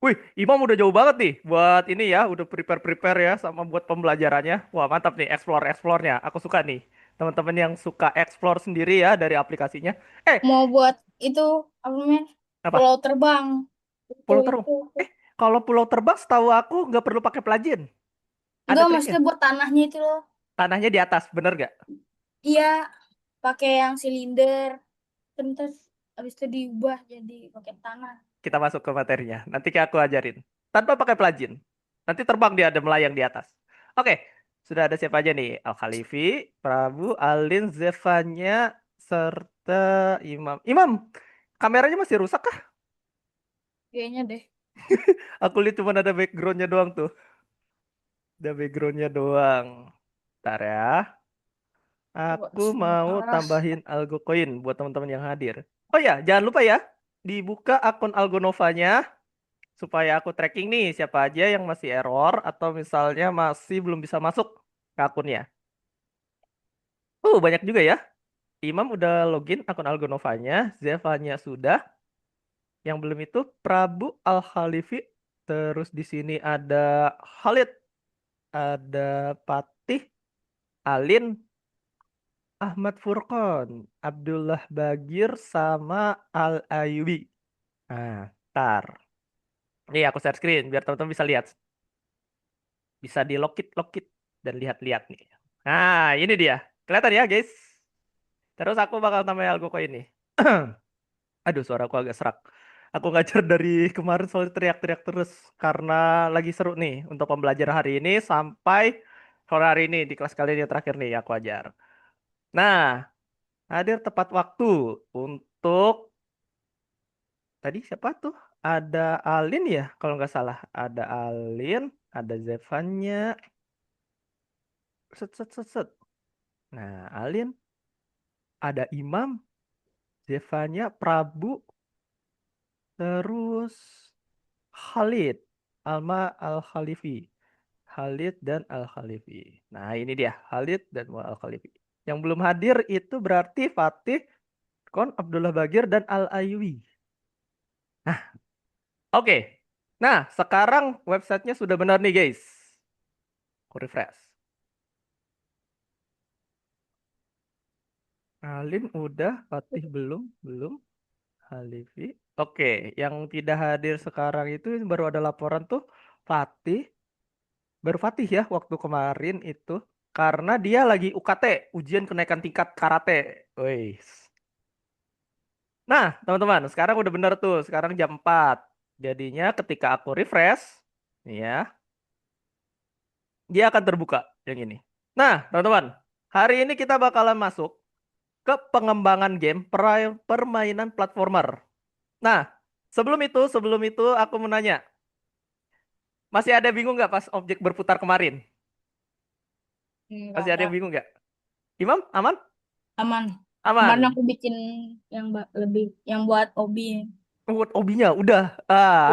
Wih, Imam udah jauh banget nih buat ini ya, udah prepare-prepare ya sama buat pembelajarannya. Wah, mantap nih explore-explore-nya. Aku suka nih. Teman-teman yang suka explore sendiri ya dari aplikasinya. Eh, Mau buat itu apa namanya? apa? Pulau terbang. Itu Pulau Terbang. itu. Eh, kalau Pulau Terbang setahu aku nggak perlu pakai plugin. Ada Enggak, triknya. maksudnya buat tanahnya itu loh. Tanahnya di atas, bener gak? Iya, pakai yang silinder. Terus habis itu diubah jadi pakai tanah. Kita masuk ke materinya. Nanti aku ajarin. Tanpa pakai plugin. Nanti terbang dia ada melayang di atas. Oke, sudah ada siapa aja nih? Al-Khalifi, Prabu, Alin, Zevanya, serta Imam. Imam, kameranya masih rusak kah? Kayaknya deh. Aku lihat cuma ada backgroundnya doang tuh. Ada backgroundnya doang. Ntar ya. Coba Aku sini. mau Ah, tambahin Algo Coin buat teman-teman yang hadir. Oh ya, jangan lupa ya. Dibuka akun Algonovanya supaya aku tracking nih siapa aja yang masih error atau misalnya masih belum bisa masuk ke akunnya. Banyak juga ya. Imam udah login akun Algonovanya, Zevanya sudah. Yang belum itu Prabu Al-Khalifi. Terus di sini ada Khalid, ada Patih, Alin, Ahmad Furqon, Abdullah Bagir sama Al-Ayubi. Nah, ntar. Nih aku share screen biar teman-teman bisa lihat. Bisa di lokit dan lihat-lihat nih. Nah, ini dia. Kelihatan ya, guys. Terus aku bakal tambahin algo ini. Aduh, suara aku agak serak. Aku ngajar dari kemarin soalnya teriak-teriak terus karena lagi seru nih untuk pembelajaran hari ini sampai sore hari ini di kelas kali ini yang terakhir nih aku ajar. Nah, hadir tepat waktu untuk tadi siapa tuh? Ada Alin ya, kalau nggak salah. Ada Alin, ada Zevanya, set set set set. Nah, Alin, ada Imam, Zevanya, Prabu, terus Khalid, Alma Al-Khalifi. Khalid dan Al-Khalifi. Nah, ini dia, Khalid dan Al-Khalifi. Yang belum hadir itu berarti Fatih, Kon, Abdullah Bagir, dan Al-Aywi. Nah, oke. Nah, sekarang websitenya sudah benar nih, guys. Aku refresh. Alin udah, Fatih belum, belum. Halifi. Oke, yang tidak hadir sekarang itu baru ada laporan tuh Fatih, baru Fatih ya waktu kemarin itu karena dia lagi UKT, ujian kenaikan tingkat karate. Wih. Nah, teman-teman, sekarang udah bener tuh. Sekarang jam 4. Jadinya ketika aku refresh, nih ya, dia akan terbuka yang ini. Nah, teman-teman, hari ini kita bakalan masuk ke pengembangan game permainan platformer. Nah, sebelum itu aku mau nanya, masih ada bingung nggak pas objek berputar kemarin? enggak Masih ada ada. yang bingung nggak? Imam, aman? Aman. Kemarin Aman. aku bikin yang lebih yang buat hobi. Buat obinya, udah.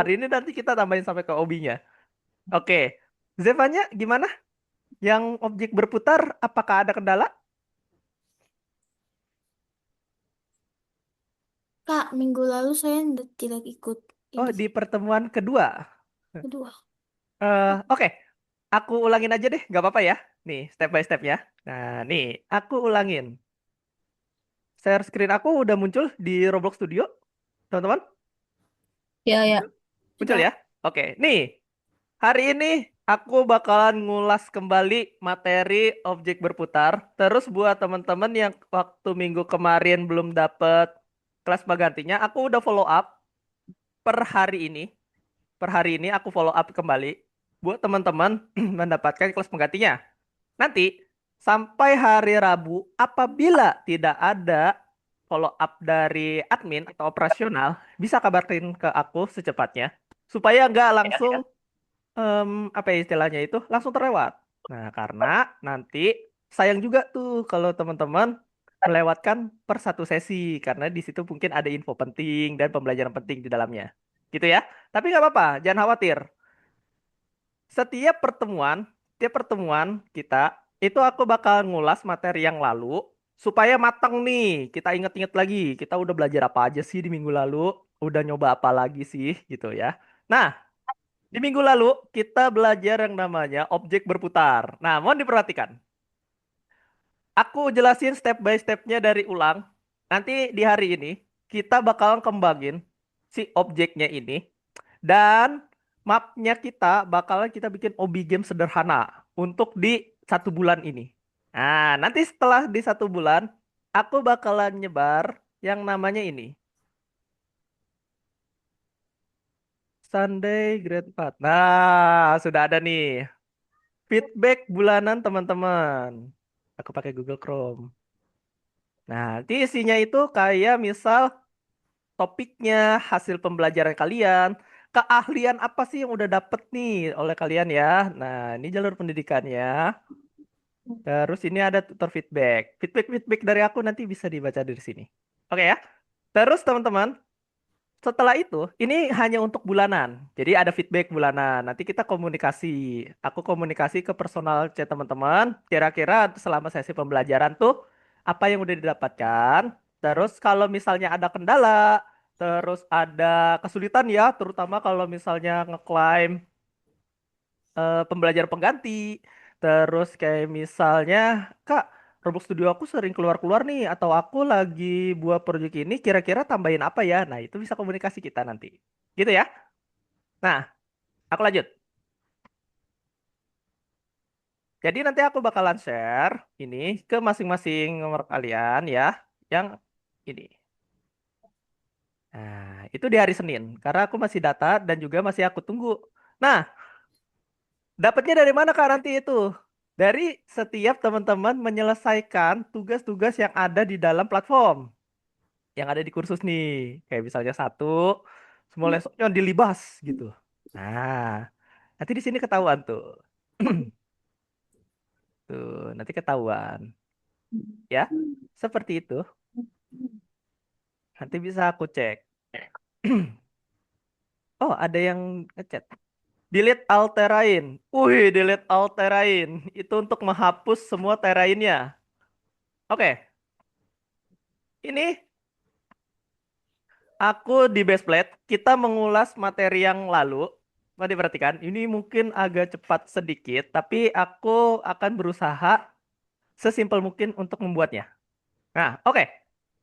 Hari ini nanti kita tambahin sampai ke obinya. Oke. Zevanya gimana? Yang objek berputar, apakah ada kendala? Kak, minggu lalu saya tidak ikut Oh, ini. di pertemuan kedua. Kedua. Oke. Aku ulangin aja deh, nggak apa-apa ya. Nih, step by step ya. Nah, nih, aku ulangin. Share screen aku udah muncul di Roblox Studio, teman-teman. Ya, ya. Muncul? Muncul Sudah. ya? Oke, nih. Hari ini aku bakalan ngulas kembali materi objek berputar. Terus buat teman-teman yang waktu minggu kemarin belum dapet kelas penggantinya, aku udah follow up per hari ini. Per hari ini aku follow up kembali buat teman-teman mendapatkan kelas penggantinya. Nanti sampai hari Rabu, apabila tidak ada follow up dari admin atau operasional, bisa kabarin ke aku secepatnya supaya nggak langsung apa ya istilahnya itu langsung terlewat. Nah, karena nanti sayang juga tuh kalau teman-teman melewatkan per satu sesi karena di situ mungkin ada info penting dan pembelajaran penting di dalamnya. Gitu ya. Tapi nggak apa-apa, jangan khawatir. Setiap pertemuan kita itu aku bakal ngulas materi yang lalu supaya matang nih. Kita inget-inget lagi, kita udah belajar apa aja sih di minggu lalu, udah nyoba apa lagi sih gitu ya. Nah, Di minggu lalu kita belajar yang namanya objek berputar. Nah, mohon diperhatikan. Aku jelasin step by stepnya dari ulang. Nanti di hari ini kita bakalan kembangin si objeknya ini dan mapnya kita bakalan kita bikin obi game sederhana untuk di 1 bulan ini. Nah, nanti setelah di 1 bulan aku bakalan nyebar yang namanya ini. Sunday Grade 4. Nah, sudah ada nih. Feedback bulanan teman-teman. Aku pakai Google Chrome. Nah, nanti isinya itu kayak misal topiknya, hasil pembelajaran kalian, keahlian apa sih yang udah dapet nih oleh kalian ya. Nah, ini jalur pendidikannya. Terus ini ada tutor feedback. Feedback dari aku nanti bisa dibaca dari sini. Oke ya. Terus teman-teman, setelah itu, ini hanya untuk bulanan. Jadi ada feedback bulanan. Nanti kita komunikasi. Aku komunikasi ke personal chat teman-teman. Kira-kira selama sesi pembelajaran tuh apa yang udah didapatkan. Terus kalau misalnya ada kendala, terus ada kesulitan ya, terutama kalau misalnya ngeklaim pembelajaran pengganti. Terus kayak misalnya, Kak, Roblox Studio aku sering keluar-keluar nih, atau aku lagi buat project ini, kira-kira tambahin apa ya? Nah, itu bisa komunikasi kita nanti. Gitu ya. Nah, aku lanjut. Jadi nanti aku bakalan share ini ke masing-masing nomor kalian ya, yang ini. Nah, itu di hari Senin, karena aku masih data dan juga masih aku tunggu. Nah, dapatnya dari mana Kak nanti itu? Dari setiap teman-teman menyelesaikan tugas-tugas yang ada di dalam platform, yang ada di kursus nih. Kayak misalnya satu, semua lesson dilibas gitu. Nah, nanti di sini ketahuan tuh. Tuh, nanti ketahuan. Ya, seperti itu. Nanti bisa aku cek. Oh, ada yang ngechat. Delete all terrain. Wih, delete all terrain. Itu untuk menghapus semua terrainnya. Oke, ini aku di base plate, kita mengulas materi yang lalu. Mau diperhatikan, ini mungkin agak cepat sedikit, tapi aku akan berusaha sesimpel mungkin untuk membuatnya. Nah, oke.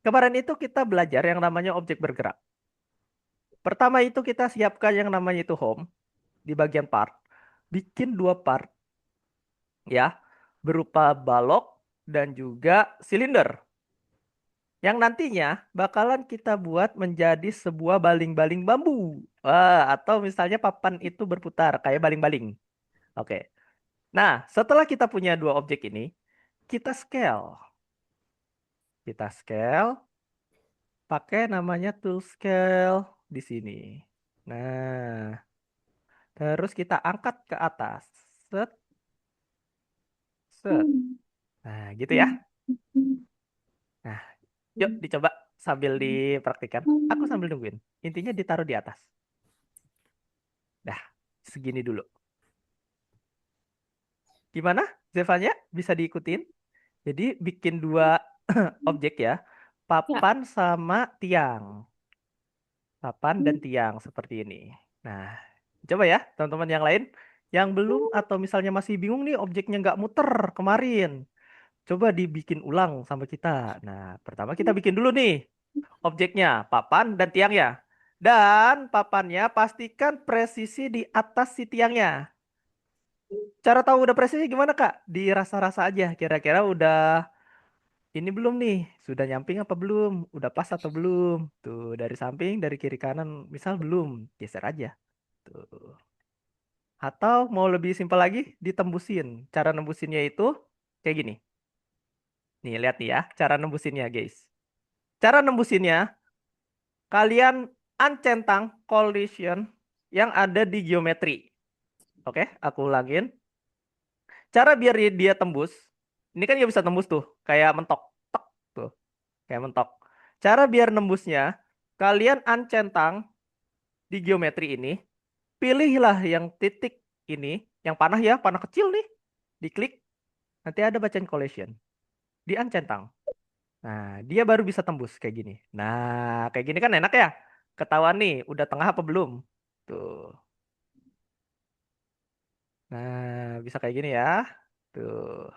Kemarin itu kita belajar yang namanya objek bergerak. Pertama itu kita siapkan yang namanya itu home di bagian part. Bikin 2 part ya, berupa balok dan juga silinder. Yang nantinya bakalan kita buat menjadi sebuah baling-baling bambu. Wah, atau misalnya papan itu berputar kayak baling-baling. Oke. Nah, setelah kita punya 2 objek ini, kita scale. Kita scale pakai namanya tool scale di sini. Nah, terus kita angkat ke atas. Set, set. Nah, gitu ya. Nah, yuk dicoba sambil dipraktikkan. Aku sambil nungguin. Intinya ditaruh di atas. Dah, segini dulu. Gimana, Zevanya? Bisa diikutin? Jadi bikin 2 objek ya. Ya. Papan sama tiang. Papan dan tiang seperti ini. Nah, coba ya teman-teman yang lain. Yang belum atau misalnya masih bingung nih objeknya nggak muter kemarin. Coba dibikin ulang sama kita. Nah, pertama kita bikin dulu nih objeknya, papan dan tiangnya. Dan papannya pastikan presisi di atas si tiangnya. Cara tahu udah presisi gimana, Kak? Dirasa-rasa aja. Kira-kira udah ini belum nih? Sudah nyamping apa belum? Udah pas atau belum? Tuh, dari samping, dari kiri kanan, misal belum, geser aja. Tuh. Atau mau lebih simpel lagi, ditembusin. Cara nembusinnya itu kayak gini. Nih, lihat nih ya, cara nembusinnya, guys. Cara nembusinnya, kalian uncentang collision yang ada di geometri. Oke, aku ulangin. Cara biar dia tembus, ini kan dia bisa tembus tuh, kayak mentok. Tek, tuh, kayak mentok. Cara biar nembusnya, kalian uncentang di geometri ini, pilihlah yang titik ini, yang panah ya, panah kecil nih, diklik, nanti ada bacaan collision, di uncentang. Nah, dia baru bisa tembus kayak gini. Nah, kayak gini kan enak ya. Ketahuan nih, udah tengah apa belum? Tuh. Nah, bisa kayak gini ya. Tuh,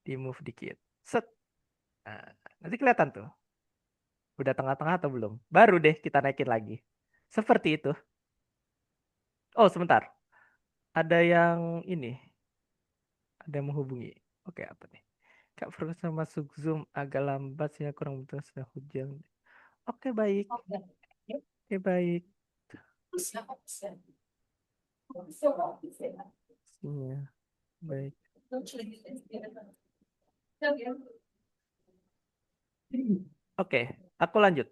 di move dikit. Set. Nah, nanti kelihatan tuh. Udah tengah-tengah atau belum? Baru deh kita naikin lagi. Seperti itu. Oh, sebentar. Ada yang ini. Ada yang menghubungi. Oke, apa nih? Kak Ferguson masuk Zoom agak lambat sih, kurang betul sudah hujan. Oke, baik. Oke, baik. Iya, baik. Oke, aku lanjut.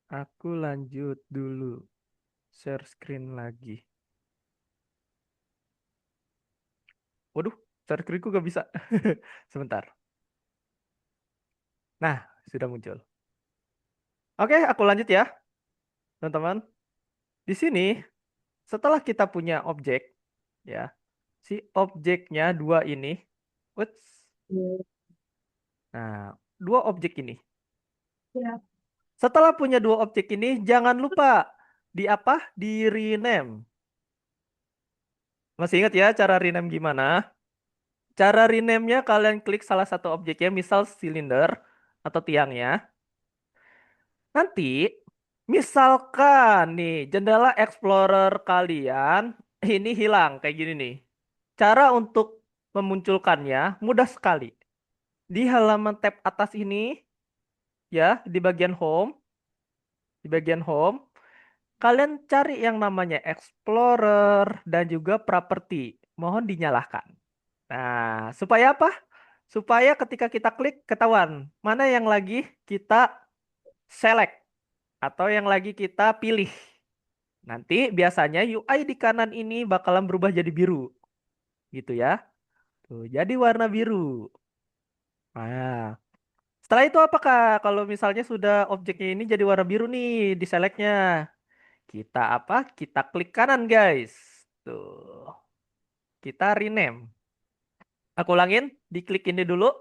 Aku lanjut dulu. Share screen lagi. Waduh, share screenku gak bisa. Sebentar. Nah, sudah muncul. Oke, aku lanjut ya, teman-teman. Di sini, setelah kita punya objek, ya, si objeknya dua ini, uts, nah, dua objek ini. Setelah punya dua objek ini, jangan lupa di apa? Di rename. Masih ingat ya cara rename gimana? Cara rename-nya kalian klik salah satu objeknya, misal silinder atau tiangnya. Nanti, misalkan nih, jendela Explorer kalian ini hilang kayak gini nih. Cara untuk memunculkannya mudah sekali. Di halaman tab atas ini, ya, di bagian home, kalian cari yang namanya Explorer dan juga Property. Mohon dinyalakan. Nah, supaya apa? Supaya ketika kita klik ketahuan mana yang lagi kita select atau yang lagi kita pilih. Nanti biasanya UI di kanan ini bakalan berubah jadi biru, gitu ya. Tuh, jadi warna biru. Nah, setelah itu apakah kalau misalnya sudah objeknya ini jadi warna biru nih di selectnya? Kita apa? Kita klik kanan, guys. Tuh, kita rename. Aku ulangin, diklik ini dulu,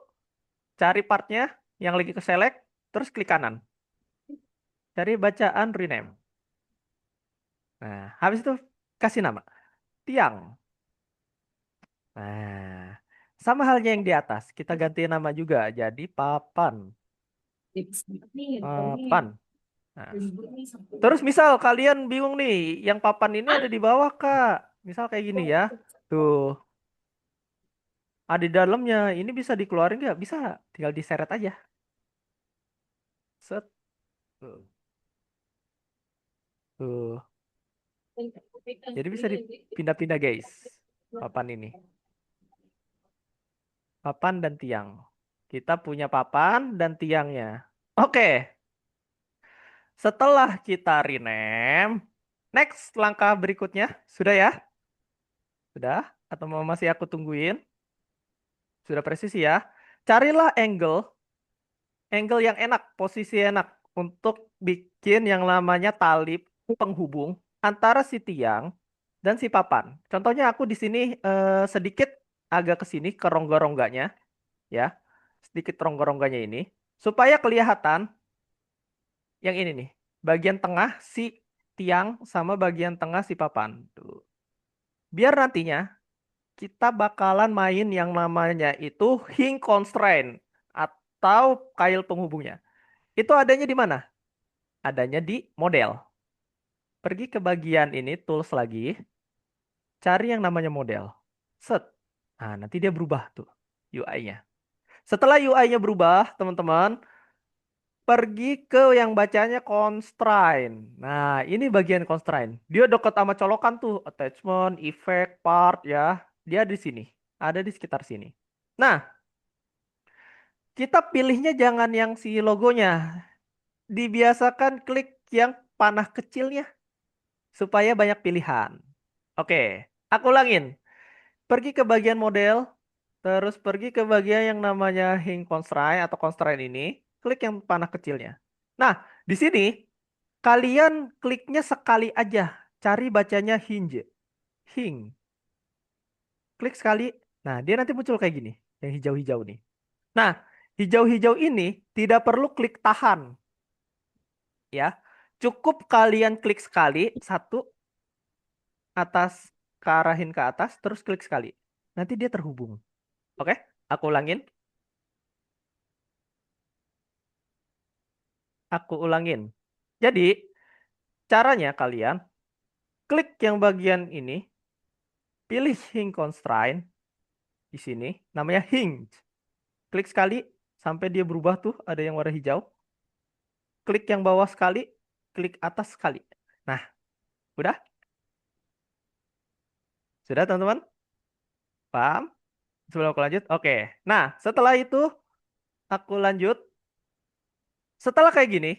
cari partnya yang lagi ke select, terus klik kanan. Cari bacaan rename. Nah, habis itu kasih nama. Tiang. Nah, sama halnya yang di atas. Kita ganti nama juga jadi papan. Papan. Nah, terus misal kalian bingung nih, yang papan ini ada di bawah, Kak. Misal kayak gini ya. Tuh, ada di dalamnya. Ini bisa dikeluarin nggak? Bisa. Tinggal diseret aja. Set. Tuh. Tuh. Jadi bisa dipindah-pindah, guys. Papan ini. Papan dan tiang. Kita punya papan dan tiangnya. Oke. Setelah kita rename, next langkah berikutnya. Sudah ya? Sudah? Atau masih aku tungguin? Sudah presisi ya? Carilah angle yang enak, posisi enak untuk bikin yang namanya tali penghubung antara si tiang dan si papan. Contohnya aku di sini sedikit agak ke sini ke rongga-rongganya ya. Sedikit rongga-rongganya ini supaya kelihatan yang ini nih. Bagian tengah si tiang sama bagian tengah si papan. Tuh. Biar nantinya kita bakalan main yang namanya itu hing constraint atau kail penghubungnya. Itu adanya di mana? Adanya di model. Pergi ke bagian ini, tools lagi, cari yang namanya model. Set. Nah, nanti dia berubah tuh UI-nya. Setelah UI-nya berubah, teman-teman, pergi ke yang bacanya constraint. Nah, ini bagian constraint. Dia dekat sama colokan tuh, attachment, effect, part ya. Dia di sini, ada di sekitar sini. Nah, kita pilihnya jangan yang si logonya. Dibiasakan klik yang panah kecilnya supaya banyak pilihan. Oke, aku ulangin. Pergi ke bagian model, terus pergi ke bagian yang namanya hing constraint atau constraint ini, klik yang panah kecilnya. Nah, di sini kalian kliknya sekali aja, cari bacanya hinge, hing. Klik sekali, nah dia nanti muncul kayak gini, yang hijau-hijau nih. Nah, hijau-hijau ini tidak perlu klik tahan, ya. Cukup kalian klik sekali, satu, atas, arahin ke atas, terus klik sekali. Nanti dia terhubung. Oke? Aku ulangin. Aku ulangin. Jadi, caranya kalian klik yang bagian ini, pilih hinge constraint di sini, namanya hinge. Klik sekali sampai dia berubah tuh, ada yang warna hijau. Klik yang bawah sekali, klik atas sekali. Nah, udah? Sudah teman-teman? Paham? Sebelum aku lanjut? Oke. Nah, setelah itu aku lanjut. Setelah kayak gini,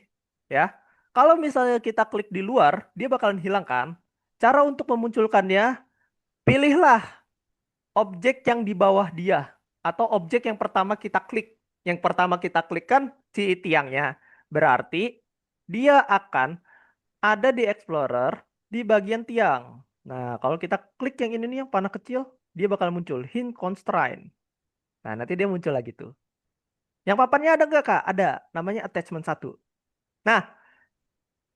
ya. Kalau misalnya kita klik di luar, dia bakalan hilang kan? Cara untuk memunculkannya, pilihlah objek yang di bawah dia atau objek yang pertama kita klik. Yang pertama kita klik kan si tiangnya. Berarti dia akan ada di Explorer di bagian tiang. Nah, kalau kita klik yang ini nih yang panah kecil, dia bakal muncul hint constraint. Nah, nanti dia muncul lagi tuh. Yang papannya ada nggak, Kak? Ada. Namanya attachment satu. Nah,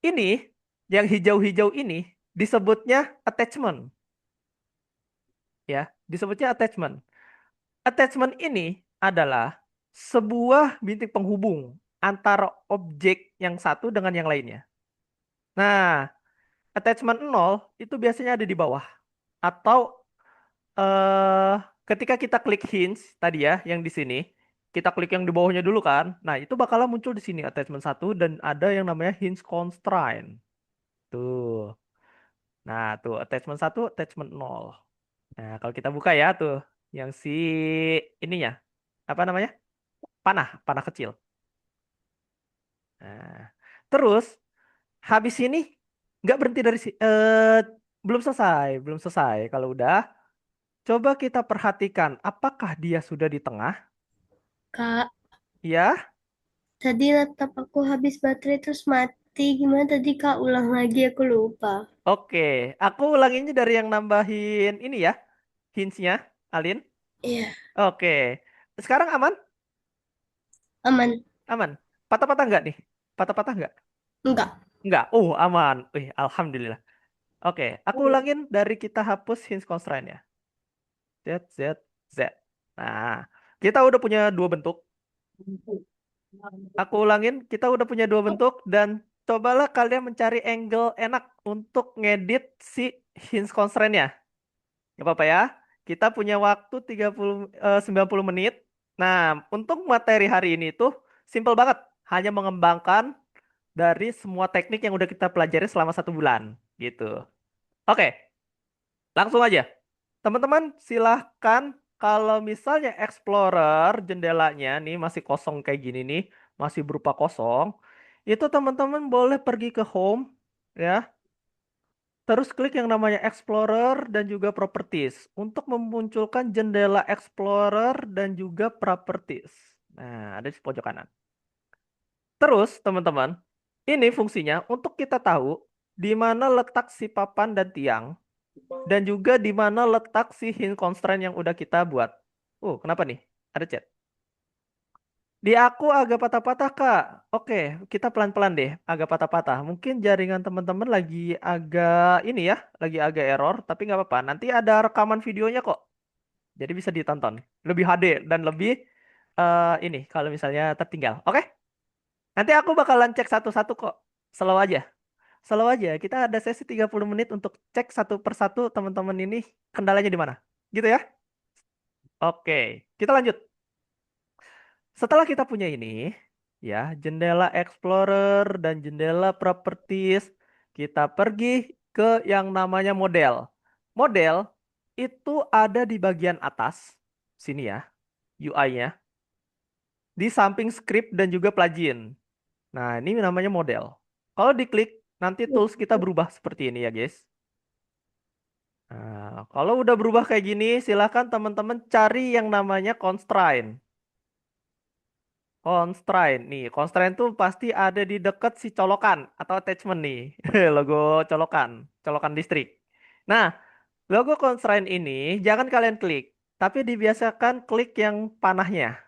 ini yang hijau-hijau ini disebutnya attachment. Ya, disebutnya attachment. Attachment ini adalah sebuah bintik penghubung antara objek yang satu dengan yang lainnya. Nah, attachment nol itu biasanya ada di bawah. Atau eh ketika kita klik hinge tadi ya, yang di sini, kita klik yang di bawahnya dulu kan. Nah, itu bakalan muncul di sini attachment satu dan ada yang namanya hinge constraint. Tuh. Nah, tuh attachment satu, attachment nol. Nah, kalau kita buka ya tuh, yang si ininya, apa namanya? Panah, panah kecil. Nah, terus habis ini nggak berhenti dari belum selesai, belum selesai. Kalau udah, coba kita perhatikan apakah dia sudah di tengah? Kak, Ya, tadi laptop aku habis baterai terus mati. Gimana tadi Kak? Ulang lagi aku lupa. oke. Aku ulanginnya dari yang nambahin ini ya, hints-nya, Alin. Iya, Oke. Sekarang aman? aman. Aman. Patah-patah nggak nih? Patah-patah nggak? Enggak. Nggak. Aman. Wih, alhamdulillah. Oke, aku ulangin dari kita hapus hints constraint ya. Z, Z, Z. Nah, kita udah punya dua bentuk. Aku ulangin, kita udah punya dua bentuk dan cobalah kalian mencari angle enak untuk ngedit si hints constraint-nya. Gak apa-apa ya. Kita punya waktu 90 menit. Nah, untuk materi hari ini tuh simple banget. Hanya mengembangkan dari semua teknik yang udah kita pelajari selama 1 bulan. Gitu. Oke, langsung aja. Teman-teman, silahkan kalau misalnya Explorer jendelanya nih masih kosong kayak gini nih, masih berupa kosong, itu teman-teman boleh pergi ke Home, ya, terus klik yang namanya Explorer dan juga Properties untuk memunculkan jendela Explorer dan juga Properties. Nah, ada di pojok kanan. Terus, teman-teman, ini fungsinya untuk kita tahu di mana letak si papan dan tiang dan juga di mana letak si hint constraint yang udah kita buat. Kenapa nih? Ada chat. Di aku agak patah-patah, Kak. Oke, kita pelan-pelan deh. Agak patah-patah. Mungkin jaringan teman-teman lagi agak ini ya, lagi agak error, tapi nggak apa-apa. Nanti ada rekaman videonya kok. Jadi bisa ditonton. Lebih HD dan lebih ini kalau misalnya tertinggal. Oke? Nanti aku bakalan cek satu-satu kok. Slow aja. Slow aja. Kita ada sesi 30 menit untuk cek satu persatu teman-teman ini kendalanya di mana. Gitu ya? Oke, kita lanjut. Setelah kita punya ini, ya, jendela Explorer dan jendela Properties, kita pergi ke yang namanya model. Model itu ada di bagian atas, sini ya, UI-nya, di samping script dan juga plugin. Nah, ini namanya model. Kalau diklik, nanti tools kita berubah seperti ini ya, guys. Nah, kalau udah berubah kayak gini, silahkan teman-teman cari yang namanya constraint. Constraint nih, constraint tuh pasti ada di dekat si colokan atau attachment nih, logo colokan, colokan listrik. Nah, logo constraint ini jangan kalian klik, tapi dibiasakan klik yang panahnya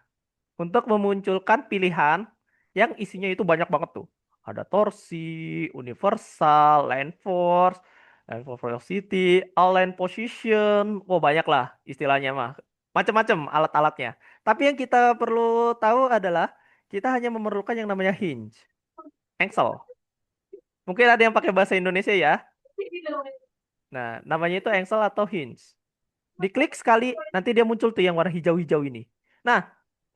untuk memunculkan pilihan yang isinya itu banyak banget tuh. Ada torsi, universal, line force, Line of velocity, align position, oh banyak lah istilahnya mah. Macam-macam alat-alatnya. Tapi yang kita perlu tahu adalah kita hanya memerlukan yang namanya hinge, angsle. Mungkin ada yang pakai bahasa Indonesia ya. Nah, namanya itu angsle atau hinge. Diklik sekali, nanti dia muncul tuh yang warna hijau-hijau ini. Nah,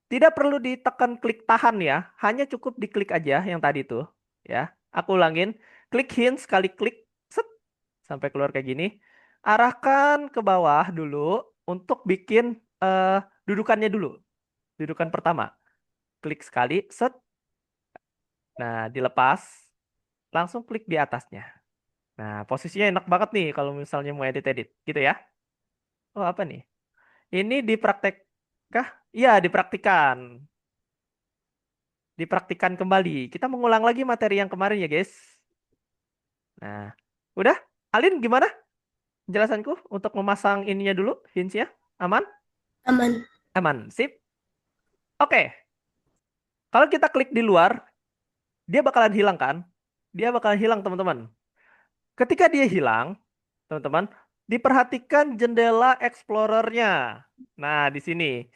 tidak perlu ditekan klik tahan ya, hanya cukup diklik aja yang tadi tuh. Ya, aku ulangin. Klik hinge sekali klik, set, sampai keluar kayak gini. Arahkan ke bawah dulu untuk bikin eh, dudukannya dulu. Dudukan pertama. Klik sekali, set. Nah, dilepas. Langsung klik di atasnya. Nah, posisinya enak banget nih kalau misalnya mau edit-edit. Gitu ya. Oh, apa nih? Ini dipraktek kah? Iya, dipraktikan. Dipraktikan kembali. Kita mengulang lagi materi yang kemarin ya, guys. Nah, udah? Alin gimana penjelasanku untuk memasang ininya dulu, hinge-nya? Aman? Aman. Aman. Sip. Oke. Kalau kita klik di luar, dia bakalan hilang kan? Dia bakalan hilang, teman-teman. Ketika dia hilang, teman-teman, diperhatikan jendela Explorer-nya. Nah, di sini.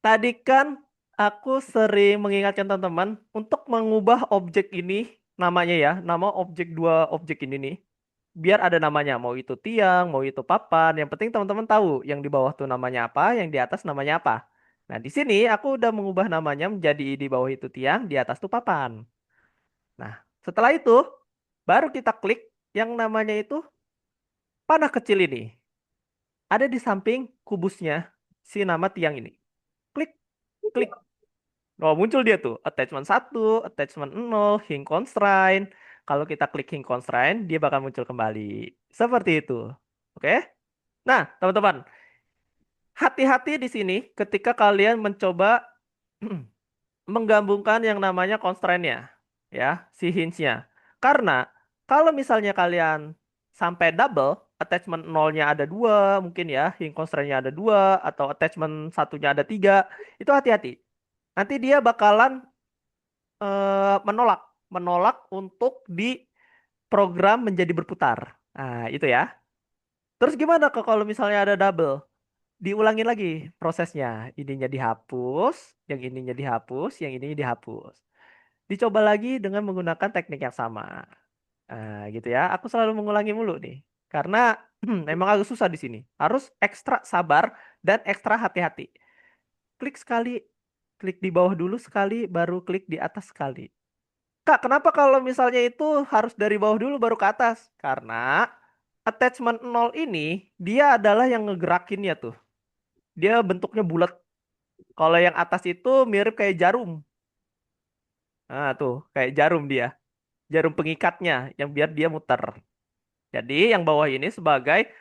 Tadi kan aku sering mengingatkan teman-teman untuk mengubah objek ini namanya ya, nama objek dua objek ini nih. Biar ada namanya, mau itu tiang, mau itu papan. Yang penting teman-teman tahu yang di bawah tuh namanya apa, yang di atas namanya apa. Nah, di sini aku udah mengubah namanya menjadi di bawah itu tiang, di atas tuh papan. Nah, setelah itu baru kita klik yang namanya itu panah kecil ini. Ada di samping kubusnya si nama tiang ini. Klik, klik. Oh, muncul dia tuh. Attachment 1, attachment 0, hing constraint. Kalau kita klik hing constraint, dia bakal muncul kembali. Seperti itu. Oke? Nah, teman-teman, hati-hati di sini ketika kalian mencoba menggabungkan yang namanya constraint-nya. Ya, si hinge-nya. Karena kalau misalnya kalian sampai double, attachment 0-nya ada dua, mungkin ya, hing constraint-nya ada dua, atau attachment satunya ada tiga, itu hati-hati. Nanti dia bakalan menolak menolak untuk diprogram menjadi berputar. Nah, itu ya. Terus gimana kalau misalnya ada double? Diulangin lagi prosesnya. Ininya dihapus, yang ininya dihapus, yang ininya dihapus. Dicoba lagi dengan menggunakan teknik yang sama. Gitu ya. Aku selalu mengulangi mulu nih. Karena memang agak susah di sini. Harus ekstra sabar dan ekstra hati-hati. Klik sekali, klik di bawah dulu sekali, baru klik di atas sekali. Kak, kenapa kalau misalnya itu harus dari bawah dulu baru ke atas? Karena attachment 0 ini dia adalah yang ngegerakinnya tuh. Dia bentuknya bulat. Kalau yang atas itu mirip kayak jarum. Nah, tuh, kayak jarum dia. Jarum pengikatnya yang biar dia muter. Jadi yang bawah ini sebagai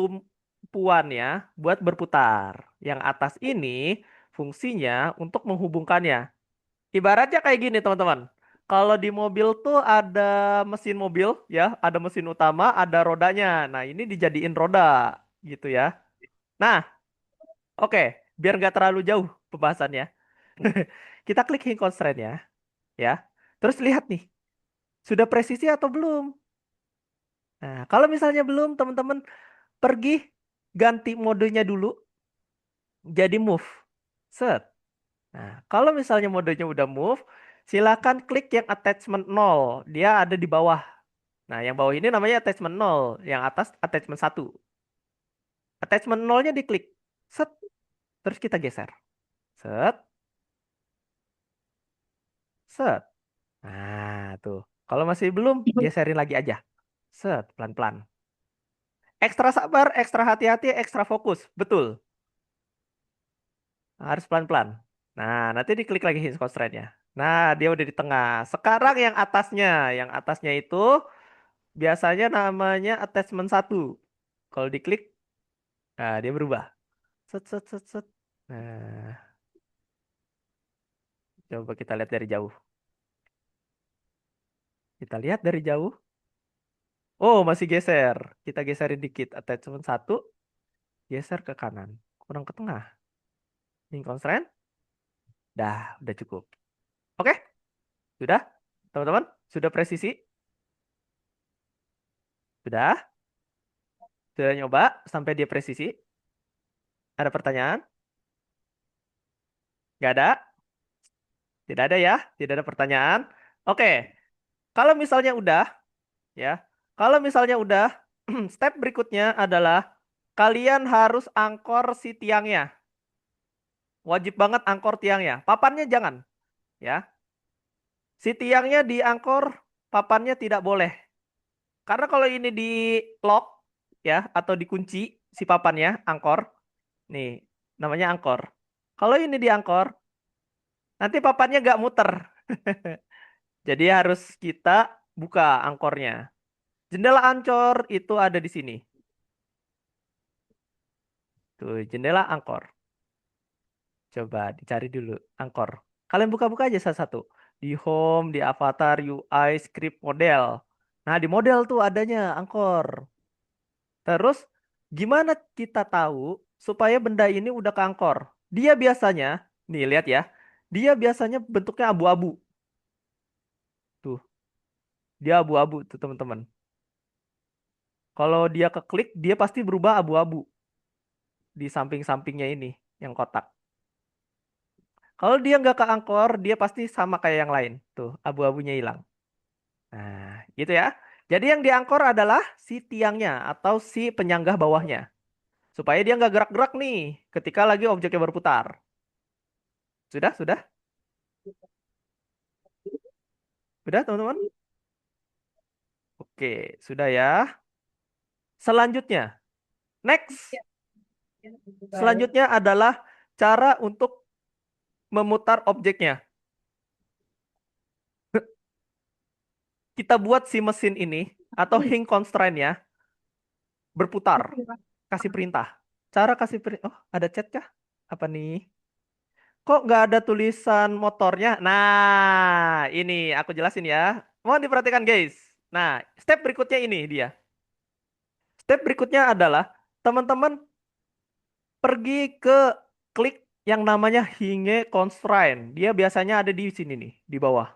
tumpuannya buat berputar. Yang atas ini fungsinya untuk menghubungkannya. Ibaratnya kayak gini, teman-teman. Kalau di mobil tuh ada mesin mobil, ya, ada mesin utama, ada rodanya. Nah, ini dijadiin roda, gitu ya. Nah, oke, biar nggak terlalu jauh pembahasannya, kita klik hing constraint ya. Terus lihat nih, sudah presisi atau belum? Nah, kalau misalnya belum, teman-teman pergi ganti modenya dulu, jadi move. Set. Nah, kalau misalnya modenya udah move, silakan klik yang attachment 0. Dia ada di bawah. Nah, yang bawah ini namanya attachment 0, yang atas attachment 1. Attachment 0-nya diklik. Set, terus kita geser. Set, set. Nah, tuh. Kalau masih belum, geserin lagi aja. Set, pelan-pelan. Ekstra sabar, ekstra hati-hati, ekstra fokus. Betul. Harus pelan-pelan. Nah, nanti diklik lagi hinge constraint-nya. Nah, dia udah di tengah. Sekarang yang atasnya. Yang atasnya itu biasanya namanya attachment 1. Kalau diklik, nah dia berubah. Set, set, set, set. Nah, coba kita lihat dari jauh. Kita lihat dari jauh. Oh, masih geser. Kita geserin dikit. Attachment 1, geser ke kanan. Kurang ke tengah. Link constraint. Dah, udah cukup. Oke, sudah. Teman-teman, sudah presisi. Sudah? Sudah nyoba sampai dia presisi? Ada pertanyaan? Nggak ada? Tidak ada ya? Tidak ada pertanyaan? Oke, kalau misalnya udah, ya. Kalau misalnya udah, step berikutnya adalah kalian harus angkor si tiangnya. Wajib banget angkor tiangnya. Papannya jangan, ya. Si tiangnya diangkor, papannya tidak boleh. Karena kalau ini di lock, ya, atau dikunci si papannya, angkor. Nih, namanya angkor. Kalau ini diangkor, nanti papannya nggak muter. Jadi harus kita buka angkornya. Jendela ancor itu ada di sini. Tuh, jendela angkor. Coba dicari dulu angkor. Kalian buka-buka aja satu-satu. Di home, di avatar, UI, script, model. Nah, di model tuh adanya angkor. Terus, gimana kita tahu supaya benda ini udah keangkor? Dia biasanya, nih lihat ya, dia biasanya bentuknya abu-abu. Tuh, dia abu-abu tuh teman-teman. Kalau dia keklik, dia pasti berubah abu-abu di samping-sampingnya ini, yang kotak. Kalau dia nggak keangkor, dia pasti sama kayak yang lain. Tuh, abu-abunya hilang. Nah, gitu ya. Jadi yang diangkor adalah si tiangnya atau si penyanggah bawahnya. Supaya dia nggak gerak-gerak nih ketika lagi objeknya berputar. Sudah? Sudah? Sudah, teman-teman? Oke, sudah ya. Selanjutnya, next. Selanjutnya adalah cara untuk memutar objeknya. Kita buat si mesin ini atau hing constraint-nya berputar. Kasih perintah. Cara kasih perintah. Oh, ada chat kah? Apa nih? Kok nggak ada tulisan motornya? Nah, ini aku jelasin ya. Mohon diperhatikan, guys. Nah, step berikutnya ini dia. Step berikutnya adalah teman-teman pergi ke klik yang namanya Hinge Constraint. Dia biasanya ada di sini nih, di bawah.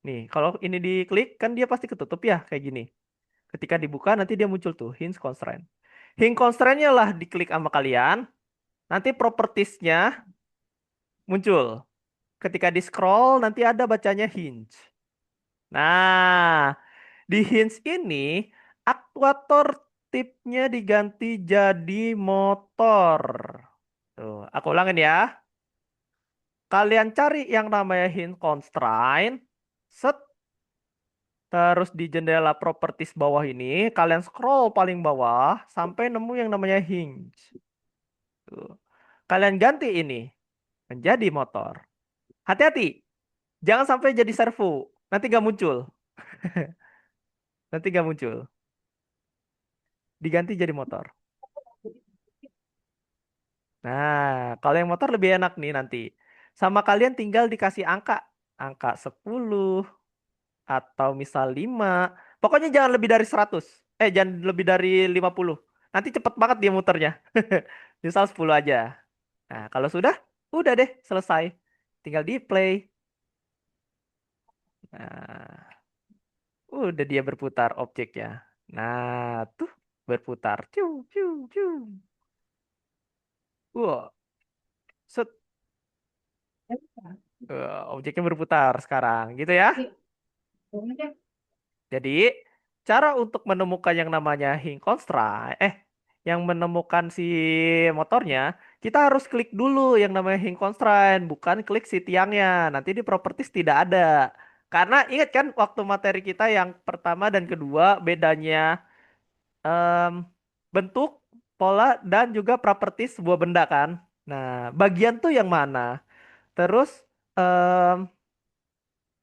Nih, kalau ini diklik kan dia pasti ketutup ya, kayak gini. Ketika dibuka nanti dia muncul tuh Hinge Constraint. Hinge Constraint-nya lah diklik sama kalian. Nanti propertiesnya muncul. Ketika di scroll nanti ada bacanya hinge. Nah, di hinge ini aktuator tipnya diganti jadi motor. Tuh, aku ulangin ya. Kalian cari yang namanya hinge constraint. Set. Terus di jendela properties bawah ini, kalian scroll paling bawah sampai nemu yang namanya hinge. Tuh. Kalian ganti ini menjadi motor. Hati-hati, jangan sampai jadi servo. Nanti gak muncul. Nanti gak muncul. Diganti jadi motor. Nah, kalau yang motor lebih enak nih nanti. Sama kalian tinggal dikasih angka. Angka 10 atau misal 5. Pokoknya jangan lebih dari 100. Jangan lebih dari 50. Nanti cepet banget dia muternya. Misal 10 aja. Nah, kalau sudah, udah deh selesai. Tinggal di play. Nah, udah dia berputar objeknya. Nah, tuh berputar. Ciu, ciu, ciu. Wah, set. Objeknya berputar sekarang, gitu ya. Jadi, cara untuk menemukan yang namanya Hing constraint, yang menemukan si motornya, kita harus klik dulu yang namanya Hing constraint, bukan klik si tiangnya. Nanti di properties tidak ada. Karena ingat kan waktu materi kita yang pertama dan kedua bedanya em, bentuk, pola, dan juga properties sebuah benda kan. Nah, bagian tuh yang mana? Terus em,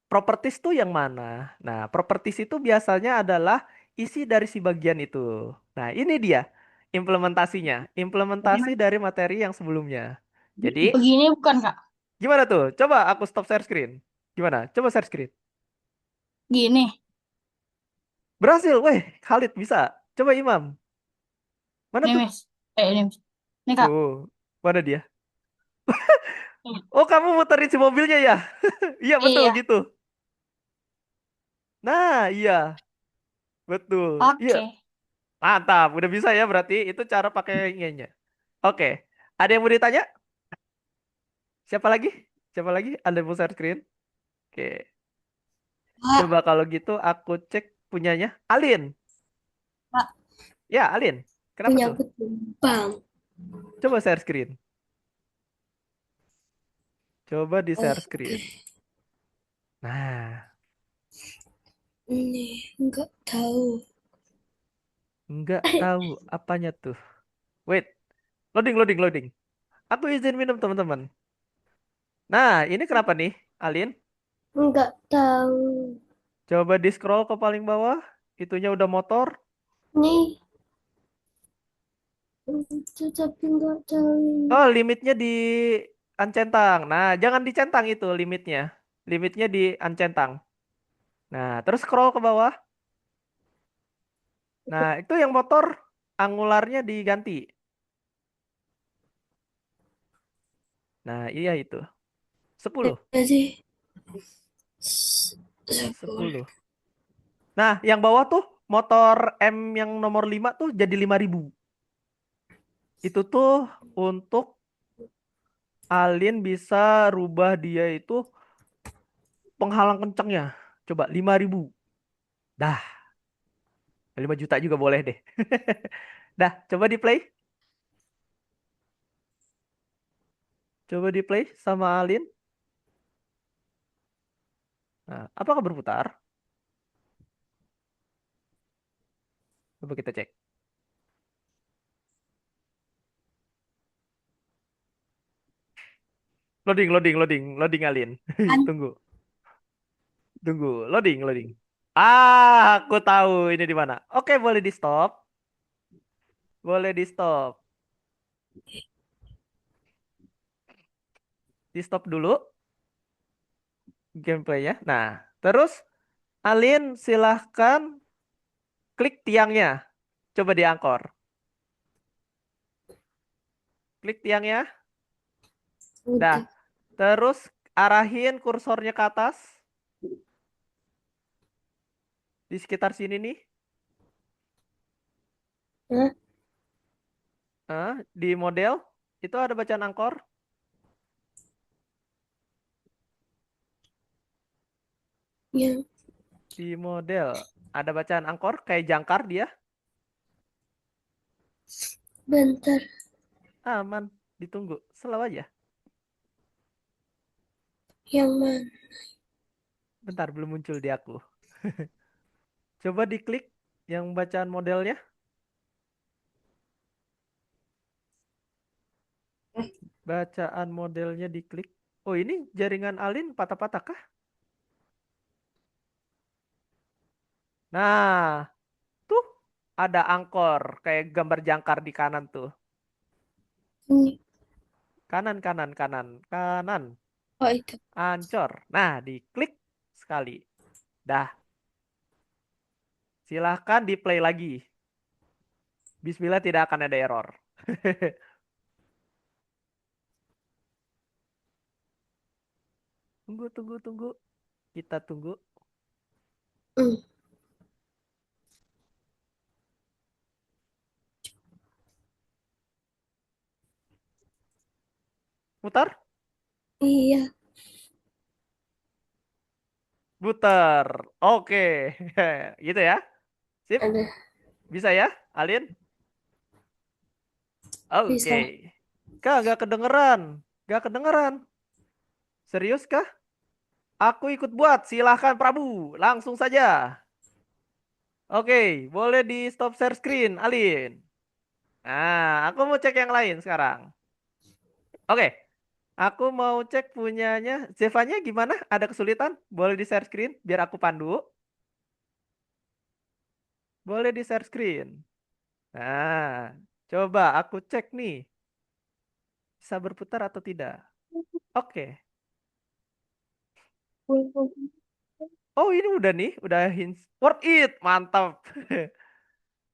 properties tuh yang mana? Nah, properties itu biasanya adalah isi dari si bagian itu. Nah, ini dia implementasinya. Implementasi dari materi yang sebelumnya. Jadi, Begini bukan, Kak? gimana tuh? Coba aku stop share screen. Gimana? Coba share screen. Gini. Berhasil, weh, Khalid bisa. Coba Imam. Mana Nih, tuh? Miss. Ini, Miss. Nih, Kak. Tuh, mana dia? Nih. Oh, kamu muterin si mobilnya ya? Iya, betul Iya. gitu. Nah, iya. Betul. Iya, Oke. mantap. Udah bisa ya berarti. Itu cara pakainya. Oke. Ada yang mau ditanya? Siapa lagi? Siapa lagi? Ada yang mau share screen? Oke. Pak, Coba kalau gitu aku cek punyanya. Alin. Pak, Ya, Alin. Kenapa punya tuh? aku tumpang. Coba share screen. Coba di share Oke, screen. Nah, ini nggak tahu. nggak tahu apanya tuh. Wait. Loading, loading, loading. Aku izin minum, teman-teman. Nah, ini kenapa nih, Alin? Nggak tahu. Coba di scroll ke paling bawah. Itunya udah motor. Nih, itu tapi nggak tahu. Oh, limitnya di uncentang. Nah, jangan dicentang itu limitnya. Limitnya di uncentang. Nah, terus scroll ke bawah. Nah, itu yang motor angularnya diganti. Nah, iya itu. 10. Jadi, 10. 10. Nah, yang bawah tuh motor M yang nomor 5 tuh jadi 5.000. Itu tuh untuk Alin bisa rubah dia itu penghalang kencangnya. Coba 5.000. Dah, 5 juta juga boleh deh. Dah, coba di play. Coba di play sama Alin. Nah, apakah berputar? Coba kita cek. Loading, loading, loading, loading Alin. kan? Tunggu, tunggu, loading, loading. Ah, aku tahu ini di mana. Oke, boleh di stop. Boleh di stop. Di stop dulu gameplaynya. Nah, terus Alin silahkan klik tiangnya. Coba diangkor. Klik tiangnya. Dah. Udah. Terus arahin kursornya ke atas. Di sekitar sini nih. Hah? Di model. Itu ada bacaan angkor. Yang Di model. Ada bacaan angkor. Kayak jangkar dia. bentar. Aman. Ditunggu. Slow aja. Yang mana? Bentar, belum muncul di aku. Coba diklik yang bacaan modelnya. Bacaan modelnya diklik. Oh, ini jaringan Alin patah-patah kah? Nah, tuh ada angkor. Kayak gambar jangkar di kanan tuh. Ini. Kanan, kanan, kanan, kanan. Oh, itu. Ancor. Nah, diklik sekali. Dah, silahkan di play lagi. Bismillah tidak akan ada error. Tunggu, tunggu, tunggu. Kita tunggu. Hmm, Mutar? iya, Muter. Oke. Gitu ya. Sip. ada. Bisa ya, Alin? Oke. Bisa. Kak, gak kedengeran. Gak kedengeran. Serius kah? Aku ikut buat. Silahkan Prabu. Langsung saja. Oke, boleh di stop share screen, Alin. Nah, aku mau cek yang lain sekarang. Oke, aku mau cek punyanya. Zevanya gimana? Ada kesulitan? Boleh di share screen biar aku pandu. Boleh di share screen. Nah, coba aku cek nih. Bisa berputar atau tidak? Oke. Oh, ini udah nih. Udah hints. Worth it. Mantap.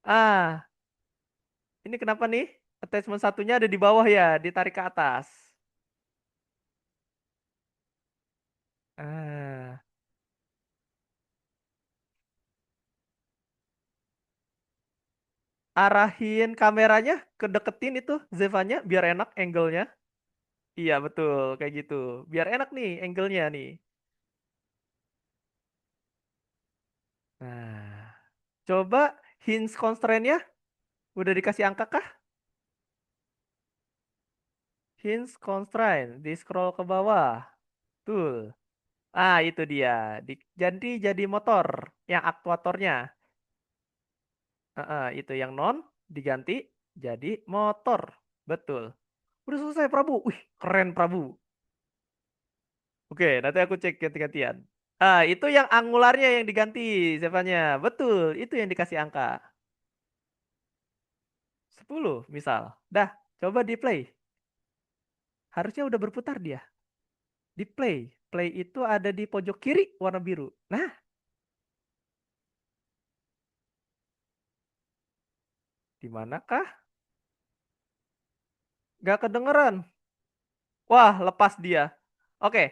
Ah, ini kenapa nih? Attachment satunya ada di bawah ya. Ditarik ke atas. Ah. arahin kameranya ke deketin itu Zevanya biar enak angle-nya. Iya betul kayak gitu. Biar enak nih angle-nya nih. Nah, coba hinge constraint-nya udah dikasih angka kah? Hinge constraint di scroll ke bawah. Tuh. Ah, itu dia. Jadi motor yang aktuatornya. Itu yang non diganti jadi motor. Betul. Udah selesai Prabu. Wih, keren Prabu. Oke, nanti aku cek ganti-gantian. Ah, itu yang angularnya yang diganti, siapanya? Betul, itu yang dikasih angka. 10 misal. Dah, coba di play. Harusnya udah berputar dia. Di play. Play itu ada di pojok kiri warna biru. Nah, di manakah? Gak kedengeran. Wah, lepas dia. Oke,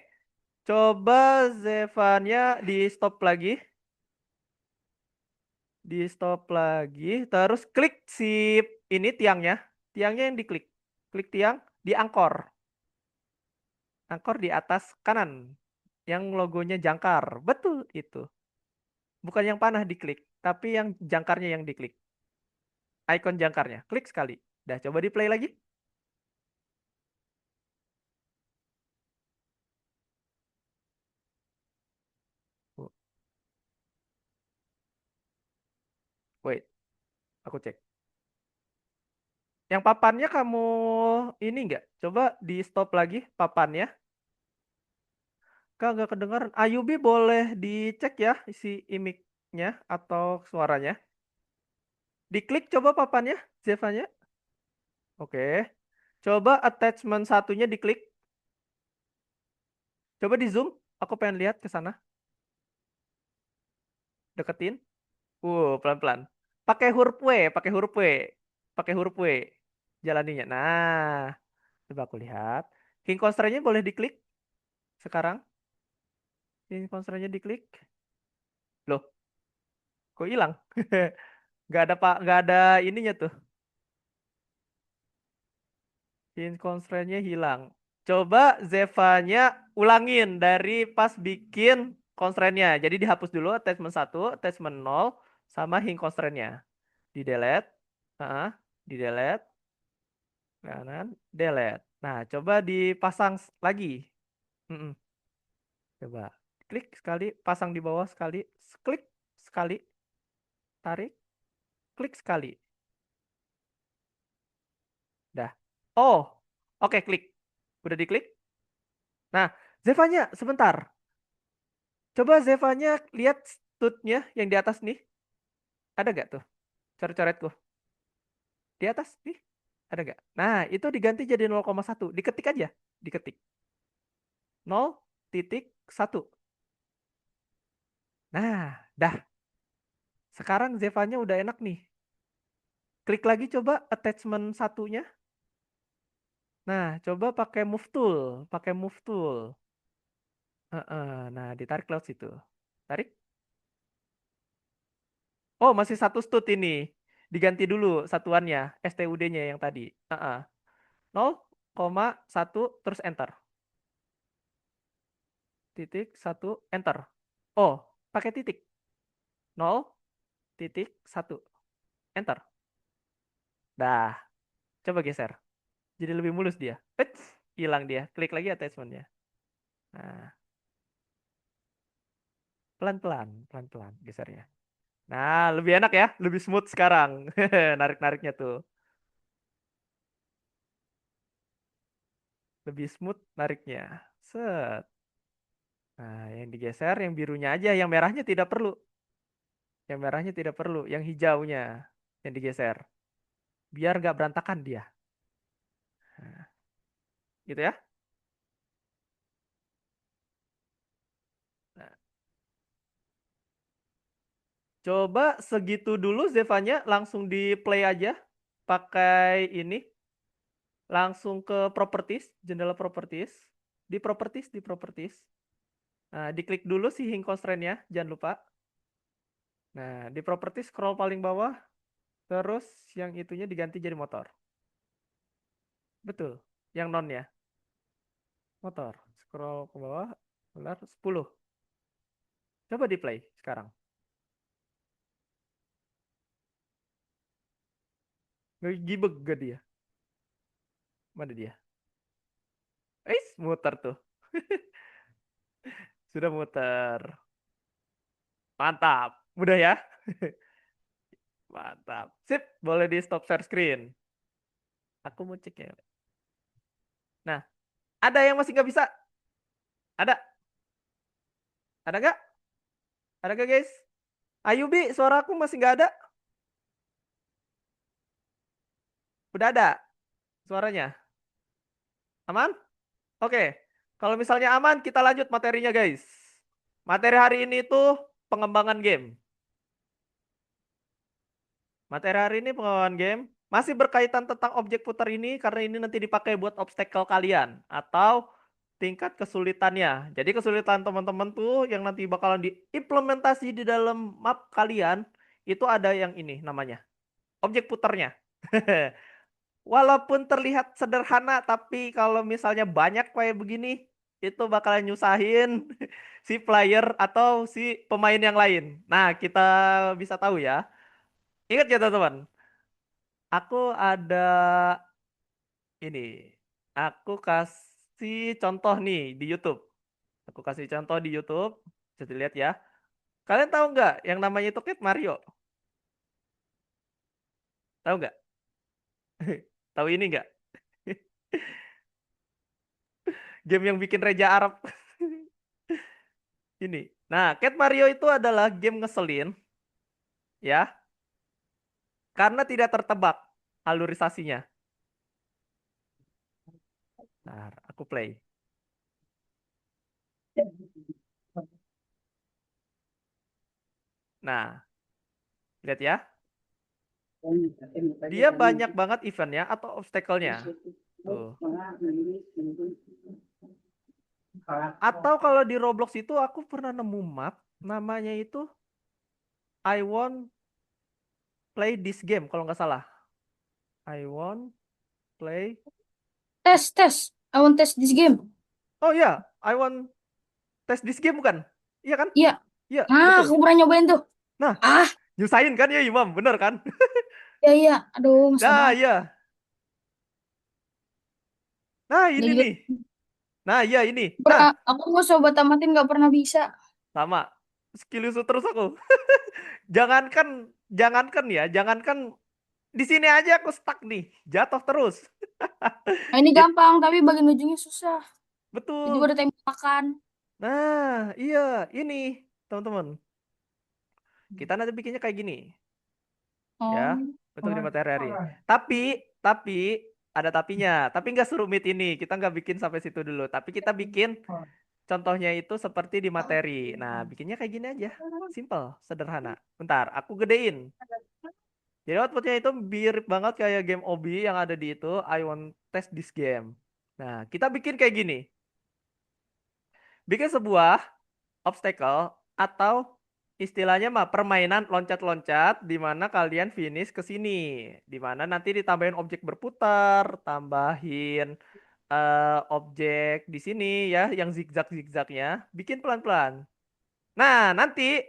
coba Zevanya di stop lagi. Di stop lagi. Terus klik si ini tiangnya. Tiangnya yang diklik. Klik tiang, diangkor. Angkor di atas kanan. Yang logonya jangkar. Betul itu. Bukan yang panah diklik. Tapi yang jangkarnya yang diklik. Icon jangkarnya. Klik sekali. Dah coba di play lagi. Oh, wait. Aku cek. Yang papannya kamu ini enggak? Coba di stop lagi papannya. Kak nggak kedengaran. Ayubi boleh dicek ya isi imiknya atau suaranya. Diklik coba papannya, Zevanya. Oke. Coba attachment satunya diklik. Coba di zoom. Aku pengen lihat ke sana. Deketin. Pelan-pelan. Pakai huruf W, pakai huruf W. Pakai huruf W. Jalaninya. Nah, coba aku lihat. King constraint-nya boleh diklik sekarang. King constraint-nya diklik. Loh, kok hilang? Nggak ada pak, nggak ada ininya tuh. King constraint-nya hilang. Coba Zevanya ulangin dari pas bikin constraint-nya. Jadi dihapus dulu attachment 1, attachment 0, sama hing constraint-nya. Di delete. Di delete. Kanan, delete. Nah, coba dipasang lagi. Mm-mm. Coba klik sekali, pasang di bawah sekali, klik sekali, tarik, klik sekali. Dah. Oh, oke klik. Udah diklik. Nah, Zevanya sebentar. Coba Zevanya lihat stutnya yang di atas nih. Ada gak tuh? Coret-coretku. Di atas nih. Ada gak? Nah, itu diganti jadi 0,1. Diketik aja. Diketik. 0,1. Nah, dah. Sekarang Zevanya udah enak nih. Klik lagi coba attachment satunya. Nah, coba pakai move tool. Pakai move tool. Nah, ditarik lewat situ. Tarik. Oh, masih satu stut ini. Diganti dulu satuannya. STUD-nya yang tadi. 0,1 terus enter. Titik 1 enter. Oh, pakai titik. 0,1 enter. Dah, coba geser. Jadi lebih mulus dia. Eits, hilang dia. Klik lagi attachment-nya. Nah, pelan-pelan, pelan-pelan gesernya. Nah, lebih enak ya, lebih smooth sekarang. Narik-nariknya tuh. Lebih smooth nariknya. Set. Nah, yang digeser yang birunya aja, yang merahnya tidak perlu. Yang merahnya tidak perlu, yang hijaunya yang digeser. Biar nggak berantakan dia. Nah, gitu ya. Nah, coba segitu dulu Zevanya langsung di play aja. Pakai ini. Langsung ke properties, jendela properties. Di properties. Nah, diklik dulu si hing constraint-nya, jangan lupa. Nah, di properties scroll paling bawah. terus yang itunya diganti jadi motor. Betul. Yang nonnya motor. Scroll ke bawah, ular 10. Coba di play sekarang. Ngegibeg gak dia? Mana dia? Muter tuh. Sudah muter. Mantap. Mudah ya? Mantap. Sip, boleh di stop share screen. Aku mau cek ya. Nah, ada yang masih nggak bisa? Ada? Ada nggak? Ada nggak guys? Ayubi, suara aku masih nggak ada? Udah ada suaranya? Aman? Oke. Kalau misalnya aman, kita lanjut materinya guys. Materi hari ini tuh pengembangan game. Materi hari ini pengembangan game masih berkaitan tentang objek putar ini karena ini nanti dipakai buat obstacle kalian atau tingkat kesulitannya. Jadi kesulitan teman-teman tuh yang nanti bakalan diimplementasi di dalam map kalian itu ada yang ini namanya objek putarnya. Walaupun terlihat sederhana tapi kalau misalnya banyak kayak begini itu bakalan nyusahin si player atau si pemain yang lain. Nah, kita bisa tahu ya. Ingat ya teman-teman, aku ada ini. Aku kasih contoh nih di YouTube. Aku kasih contoh di YouTube. Bisa dilihat ya. Kalian tahu nggak yang namanya itu Kid Mario? Tahu nggak? Tahu ini nggak? Game yang bikin Reja Arab. Ini. Nah, Cat Mario itu adalah game ngeselin ya, karena tidak tertebak alurisasinya. Nah, aku play. Nah, lihat ya. Dia banyak banget eventnya atau obstacle-nya. Tuh. Atau kalau di Roblox itu aku pernah nemu map namanya itu I want play this game kalau nggak salah. I want play. Tes. I want test this game. Oh ya, I want test this game bukan? Iya kan? Iya. Iya, Ah, betul. aku pernah nyobain tuh. Nah, Ah, nyusahin kan ya Imam, bener kan? iya. Aduh, ngeselin Nah, banget. iya. Nah, ini Jadi nih. Nah, iya ini. Nah, aku mau coba tamatin nggak pernah bisa. sama. Skill usut terus aku. Jangankan jangankan ya, jangankan di sini aja aku stuck nih. Jatuh terus. Nah, ini It- gampang, tapi bagian ujungnya susah. Jadi betul. baru tembakan. Nah, iya, ini teman-teman. Kita nanti bikinnya kayak gini, ya. Oh. Betul di materi hari. Tapi ada tapinya. Tapi nggak serumit ini. Kita nggak bikin sampai situ dulu. Tapi kita bikin contohnya itu seperti di materi. Nah, bikinnya kayak gini aja. Simple, sederhana. Bentar, aku gedein. Jadi outputnya itu mirip banget kayak game Obi yang ada di itu. I want test this game. Nah, kita bikin kayak gini. Bikin sebuah obstacle atau istilahnya mah permainan loncat-loncat di mana kalian finish ke sini. Di mana nanti ditambahin objek berputar, tambahin objek di sini ya yang zigzag-zigzagnya. Bikin pelan-pelan. Nah, nanti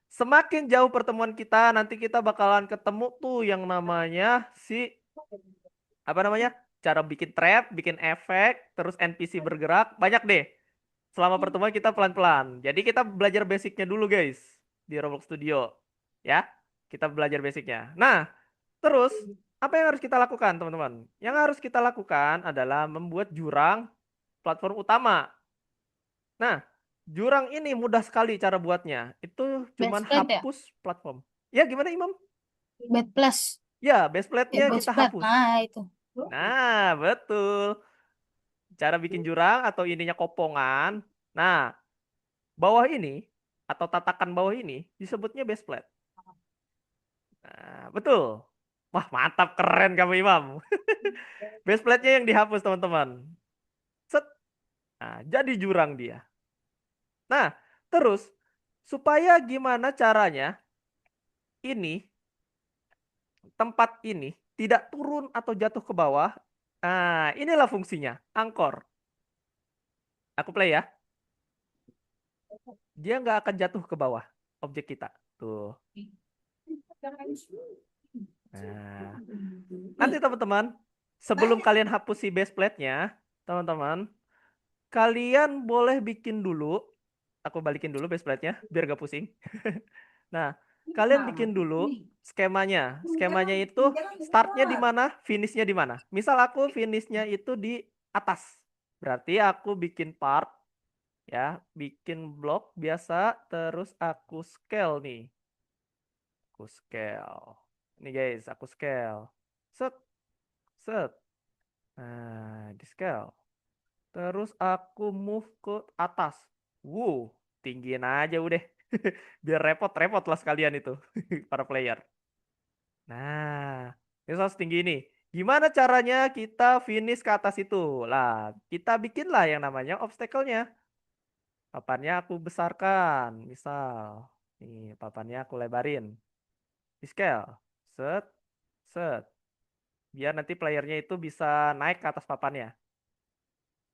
semakin jauh pertemuan kita, nanti kita bakalan ketemu tuh yang namanya si apa namanya? Cara bikin trap, bikin efek, terus NPC bergerak, banyak deh. Selama pertemuan kita pelan-pelan. Jadi kita belajar basicnya dulu guys di Roblox Studio, ya. Kita belajar basicnya. Nah, terus apa yang harus kita lakukan teman-teman? Yang harus kita lakukan adalah membuat jurang platform utama. Nah, jurang ini mudah sekali cara buatnya. Itu Best cuman plate ya? hapus platform. Ya gimana Imam? Bad plus. Ya, base Ya, plate-nya best kita plate. hapus. Nah, itu. Nah, betul. Cara bikin jurang atau ininya kopongan. Nah, bawah ini atau tatakan bawah ini disebutnya base plate. Nah, betul. Wah, mantap keren kamu Imam. Base plate-nya yang dihapus teman-teman. Set. Nah, jadi jurang dia. Nah, terus supaya gimana caranya ini tempat ini tidak turun atau jatuh ke bawah, nah inilah fungsinya, angkor. Aku play ya. Dia nggak akan jatuh ke bawah objek kita. Tuh. Nah, nanti teman-teman, sebelum kalian hapus si base plate-nya, teman-teman, kalian boleh bikin dulu. Aku balikin dulu base plate-nya biar gak pusing. Nah, kalian bikin dulu skemanya. Skemanya itu startnya di mana, finishnya di mana. Misal aku finishnya itu di atas. Berarti aku bikin part, ya, bikin blok biasa, terus aku scale nih. Aku scale. Ini guys, aku scale. Set, set. Nah, di scale. Terus aku move ke atas. Wow, tinggiin aja udah. Biar repot-repot lah sekalian itu. Para player. Nah, misal setinggi ini. Gimana caranya kita finish ke atas itu? Lah, kita bikinlah yang namanya obstacle-nya. Papannya aku besarkan. Misal. Nih, papannya aku lebarin. Di scale. Set, set. Biar nanti playernya itu bisa naik ke atas papannya.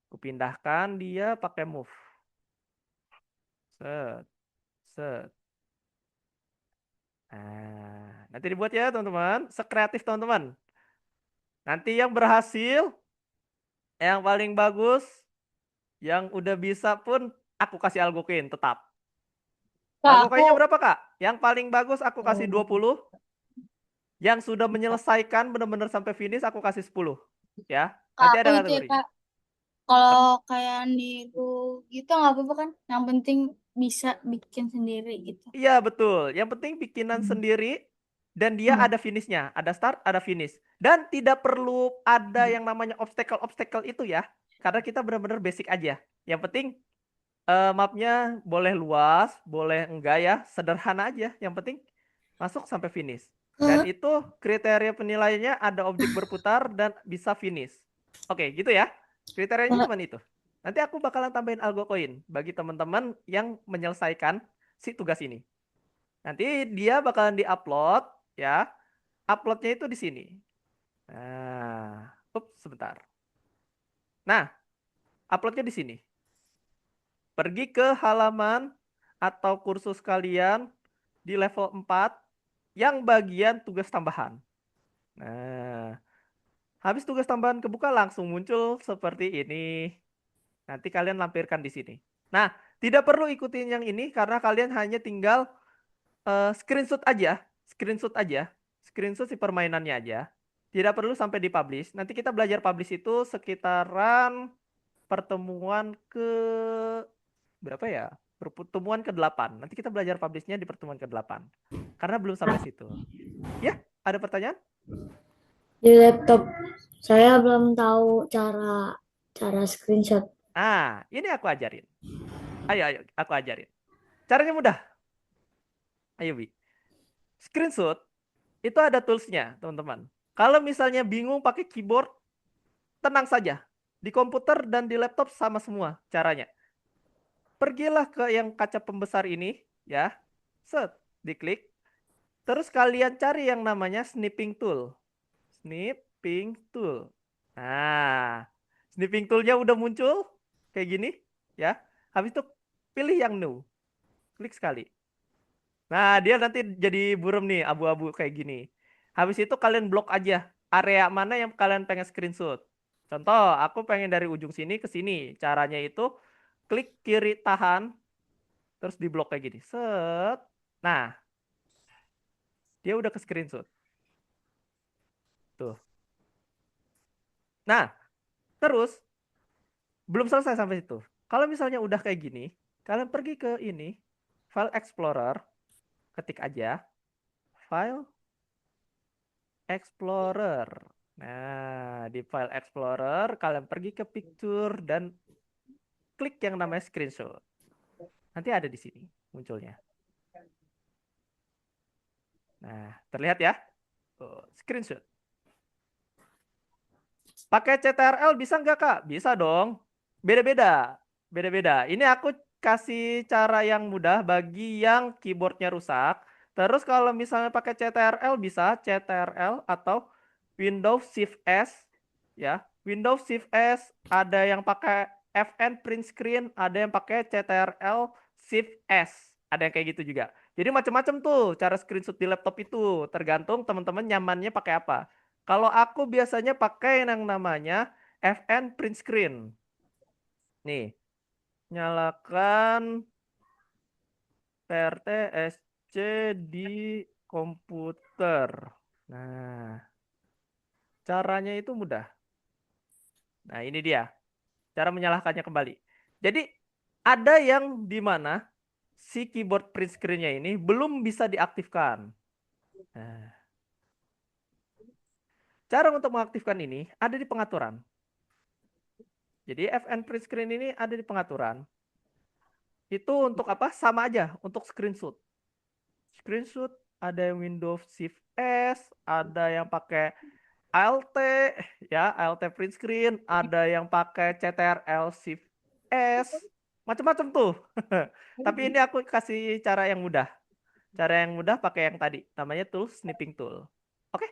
Aku pindahkan dia pakai move. Set, set. Nah, nanti dibuat ya teman-teman. Sekreatif teman-teman. Nanti yang berhasil, yang paling bagus, yang udah bisa pun aku kasih algo coin tetap. Kak, Algo aku coinnya berapa kak? Yang paling bagus aku kasih 20. Yang sudah menyelesaikan benar-benar sampai finish aku kasih 10. Ya, nanti aku ada itu ya kategorinya. Kak. Kalau kayak niru gitu nggak apa-apa kan? Yang penting bisa bikin sendiri gitu. Iya betul. Yang penting bikinan sendiri dan dia ada finishnya, ada start, ada finish. Dan tidak perlu ada yang namanya obstacle-obstacle itu ya, karena kita benar-benar basic aja. Yang penting mapnya boleh luas, boleh enggak ya, sederhana aja. Yang penting masuk sampai finish. Dan itu kriteria penilaiannya ada objek berputar dan bisa finish. Oke, gitu ya. Kriterianya cuma itu. Nanti aku bakalan tambahin algo coin bagi teman-teman yang menyelesaikan si tugas ini. Nanti dia bakalan diupload ya. Uploadnya itu di sini. Nah, sebentar. Nah, uploadnya di sini. Pergi ke halaman atau kursus kalian di level 4 yang bagian tugas tambahan. Nah, habis tugas tambahan kebuka langsung muncul seperti ini. Nanti kalian lampirkan di sini. Nah, tidak perlu ikutin yang ini karena kalian hanya tinggal screenshot aja, screenshot si permainannya aja. Tidak perlu sampai dipublish. Nanti kita belajar publish itu sekitaran pertemuan ke berapa ya? Pertemuan ke-8. Nanti kita belajar publishnya di pertemuan ke-8. Karena belum sampai situ. Ya, ada pertanyaan? Di laptop saya belum tahu cara screenshot. Ah, ini aku ajarin. Ayo, aku ajarin. Caranya mudah. Ayo, Bi. Screenshot itu ada toolsnya, teman-teman. Kalau misalnya bingung pakai keyboard, tenang saja. Di komputer dan di laptop sama semua caranya. Pergilah ke yang kaca pembesar ini, ya. Set, diklik. Terus kalian cari yang namanya snipping tool. Snipping tool. Nah, snipping toolnya udah muncul kayak gini, ya. Habis itu pilih yang new. Klik sekali. Nah, dia nanti jadi buram nih, abu-abu kayak gini. Habis itu kalian blok aja area mana yang kalian pengen screenshot. Contoh, aku pengen dari ujung sini ke sini. Caranya itu klik kiri tahan, terus diblok kayak gini. Set. Nah, dia udah ke screenshot. Tuh. Nah, terus belum selesai sampai situ. Kalau misalnya udah kayak gini, kalian pergi ke ini, File Explorer, ketik aja File Explorer. Nah, di File Explorer kalian pergi ke Picture dan klik yang namanya Screenshot. Nanti ada di sini munculnya. Nah, terlihat ya? Screenshot. Pakai CTRL bisa nggak, Kak? Bisa dong. Beda-beda. Beda-beda. Ini aku kasih cara yang mudah bagi yang keyboardnya rusak. Terus kalau misalnya pakai CTRL bisa CTRL atau Windows Shift S ya. Windows Shift S ada yang pakai FN print screen, ada yang pakai CTRL Shift S. Ada yang kayak gitu juga. Jadi macam-macam tuh cara screenshot di laptop itu, tergantung teman-teman nyamannya pakai apa. Kalau aku biasanya pakai yang namanya FN print screen. Nih, nyalakan TRT SC di komputer. Nah, caranya itu mudah. Nah, ini dia. Cara menyalakannya kembali. Jadi, ada yang di mana si keyboard print screen-nya ini belum bisa diaktifkan. Nah, cara untuk mengaktifkan ini ada di pengaturan. Jadi, FN print screen ini ada di pengaturan. Itu untuk apa? Sama aja, untuk screenshot. Screenshot ada yang Windows Shift S, ada yang pakai ALT ya, ALT print screen, ada yang pakai CTRL Shift S, macam-macam tuh. Tapi ini aku kasih cara yang mudah. Cara yang mudah pakai yang tadi, namanya tool snipping tool. Oke,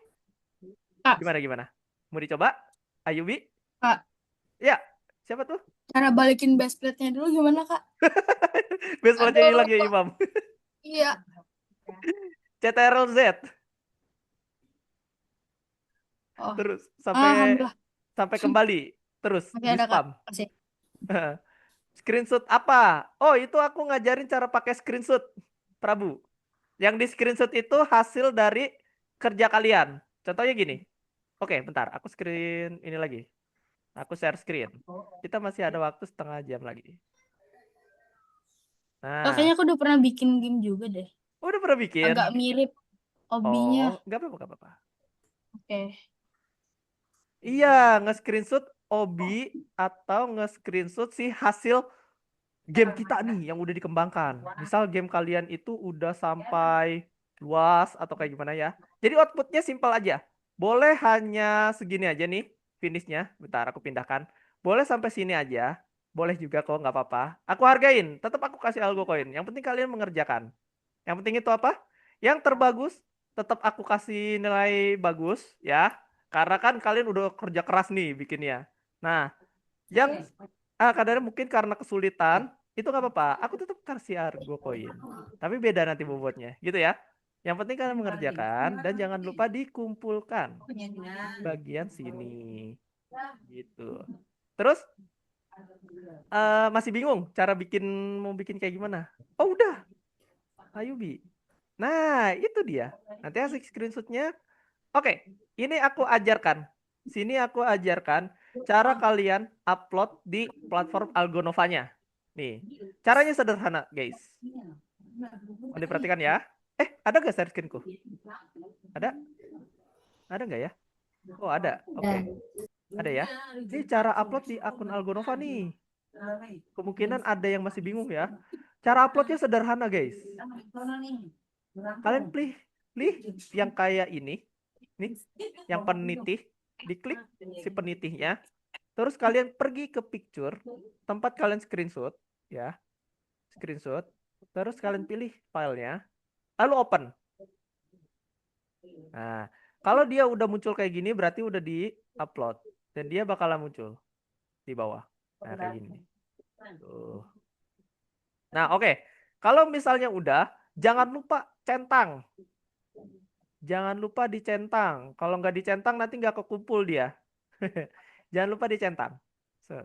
Kak, gimana? Mau dicoba? Ayubi? Kak, Ya, siapa tuh? cara balikin base plate-nya dulu gimana, Kak? Baseballnya Aduh, hilang ya Imam. iya. CTRL Z, Oh, terus sampai alhamdulillah. kembali, terus Masih di ada, Kak. spam. Masih. Screenshot apa? Oh, itu aku ngajarin cara pakai screenshot, Prabu. Yang di screenshot itu hasil dari kerja kalian. Contohnya gini. Oke, bentar. Aku screen ini lagi. Aku share screen. Kita masih ada waktu setengah jam lagi. Kak, Nah, kayaknya aku udah pernah bikin game juga deh. udah pernah bikin? Agak mirip hobinya. Oh, nggak apa-apa. Oke. Iya, nge-screenshot Obi atau nge-screenshot si hasil game kita nih yang udah dikembangkan. Misal game kalian itu udah sampai luas atau kayak gimana ya. Jadi outputnya simpel aja. Boleh hanya segini aja nih finishnya. Bentar aku pindahkan. Boleh sampai sini aja. Boleh juga kok nggak apa-apa. Aku hargain. Tetap aku kasih algo koin. Yang penting kalian mengerjakan. Yang penting itu apa? Yang terbagus tetap aku kasih nilai bagus ya. Karena kan kalian udah kerja keras nih bikinnya. Nah, yang kadang mungkin karena kesulitan itu nggak apa-apa. Aku tetap kasih argo koin. Tapi beda nanti bobotnya, gitu ya. Yang penting kalian mengerjakan dan jangan lupa dikumpulkan bagian sini, gitu. Terus masih bingung cara mau bikin kayak gimana? Oh udah, Ayubi. Nah itu dia. Nanti hasil screenshotnya. Oke, ini aku ajarkan. Sini aku ajarkan cara kalian upload di platform Algonovanya. Nih, caranya sederhana, guys. Mau diperhatikan ya. Ada nggak share screenku? Ada? Ada nggak ya? Oh, ada. Oke. Ada ya. Ini cara upload di akun Algonova nih. Kemungkinan ada yang masih bingung ya. Cara uploadnya sederhana, guys. Kalian pilih yang kayak ini. Nih, yang penitih. Diklik si penitihnya. Terus kalian pergi ke picture, tempat kalian screenshot, ya. Screenshot. Terus kalian pilih filenya, lalu open. Nah, kalau dia udah muncul kayak gini berarti udah di-upload dan dia bakalan muncul di bawah. Nah, kayak gini. Tuh. Nah, oke. Kalau misalnya udah, jangan lupa centang. Jangan lupa dicentang. Kalau nggak dicentang nanti nggak kekumpul dia. Jangan lupa dicentang. Set.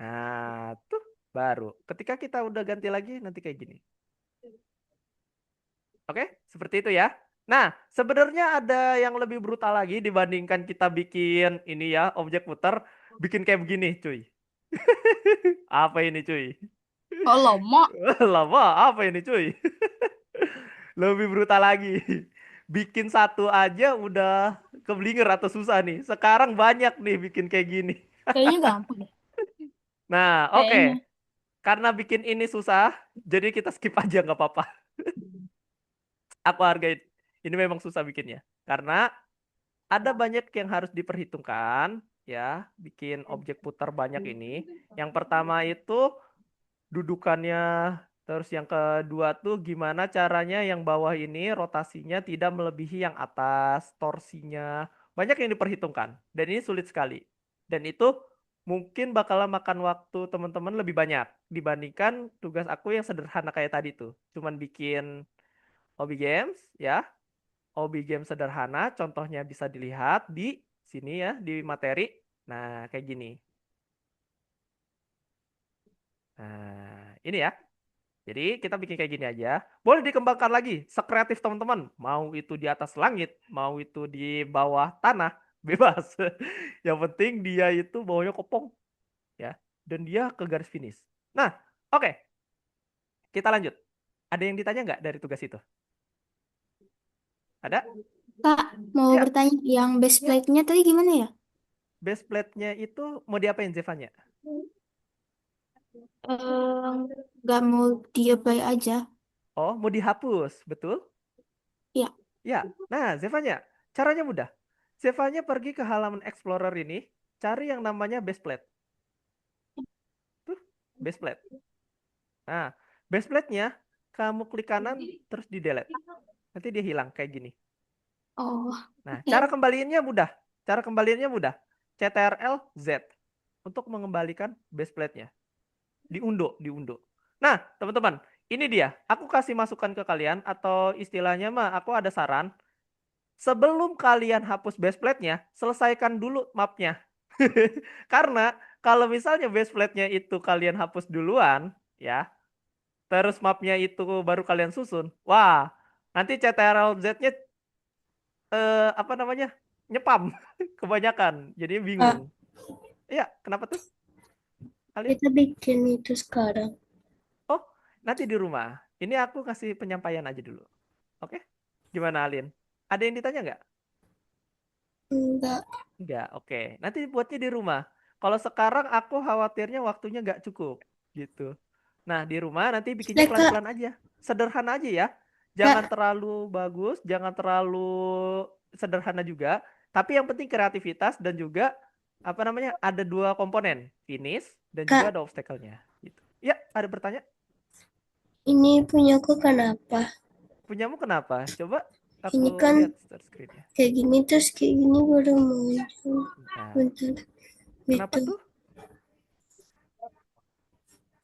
Nah, tuh baru. Ketika kita udah ganti lagi nanti kayak gini. Oke, seperti itu ya. Nah, sebenarnya ada yang lebih brutal lagi dibandingkan kita bikin ini ya, objek putar, bikin kayak begini, cuy. Apa ini, cuy? Oh, lama. Lama, apa ini, cuy? Lebih brutal lagi. Bikin satu aja udah keblinger atau susah nih. Sekarang banyak nih bikin kayak gini. Kayaknya gampang deh. Nah, oke. Kayaknya. Karena bikin ini susah, jadi kita skip aja nggak apa-apa. Aku hargain. Ini memang susah bikinnya. Karena ada banyak yang harus diperhitungkan, ya. Bikin objek putar banyak ini. Yang pertama itu dudukannya Terus yang kedua tuh gimana caranya yang bawah ini rotasinya tidak melebihi yang atas, torsinya. Banyak yang diperhitungkan. Dan ini sulit sekali. Dan itu mungkin bakalan makan waktu teman-teman lebih banyak dibandingkan tugas aku yang sederhana kayak tadi tuh. Cuman bikin hobby games ya. Hobby game sederhana, contohnya bisa dilihat di sini ya, di materi. Nah, kayak gini. Nah, ini ya. Jadi kita bikin kayak gini aja. Boleh dikembangkan lagi, sekreatif teman-teman. Mau itu di atas langit, mau itu di bawah tanah, bebas. Yang penting dia itu bawahnya kopong, ya. Dan dia ke garis finish. Nah, oke. Kita lanjut. Ada yang ditanya nggak dari tugas itu? Ada? Kak, mau Ya, bertanya, yang base plate-nya tadi gimana ya? base plate-nya itu mau diapain Zevanya? Eh, nggak mau di-apply aja. Oh, mau dihapus, betul? Ya. Ya. Nah, Zevanya, caranya mudah. Zevanya pergi ke halaman Explorer ini, cari yang namanya base plate. Tuh, base plate. Nah, base plate-nya kamu klik kanan terus di delete. Nanti dia hilang kayak gini. Oh, Nah, oke. cara kembaliinnya mudah. Cara kembaliinnya mudah. CTRL Z untuk mengembalikan base plate-nya. Diundo, diundo. Nah, teman-teman, ini dia. Aku kasih masukan ke kalian atau istilahnya mah aku ada saran. Sebelum kalian hapus base plate-nya, selesaikan dulu mapnya. Karena kalau misalnya base plate-nya itu kalian hapus duluan, ya, terus mapnya itu baru kalian susun, wah, nanti CTRL Z-nya apa namanya? Nyepam kebanyakan. Jadi Kak, bingung. Iya, kenapa tuh, Alin? kita bikin itu sekarang. Oh, nanti di rumah. Ini aku kasih penyampaian aja dulu. Oke? Gimana, Alin? Ada yang ditanya nggak? Enggak. Nggak, oke. Nanti buatnya di rumah. Kalau sekarang aku khawatirnya waktunya nggak cukup. Gitu. Nah, di rumah nanti bikinnya Kak, pelan-pelan aja. Sederhana aja ya. Jangan Kak, terlalu bagus, jangan terlalu sederhana juga. Tapi yang penting kreativitas dan juga apa namanya? Ada dua komponen, finish dan juga Kak, ada obstacle-nya. Gitu. Ya, ada bertanya? ini punyaku kenapa? Punyamu kenapa? Coba aku Ini kan lihat start screen-nya. kayak gini terus kayak gini baru muncul. Bentar. Bentar, Kenapa gitu. tuh?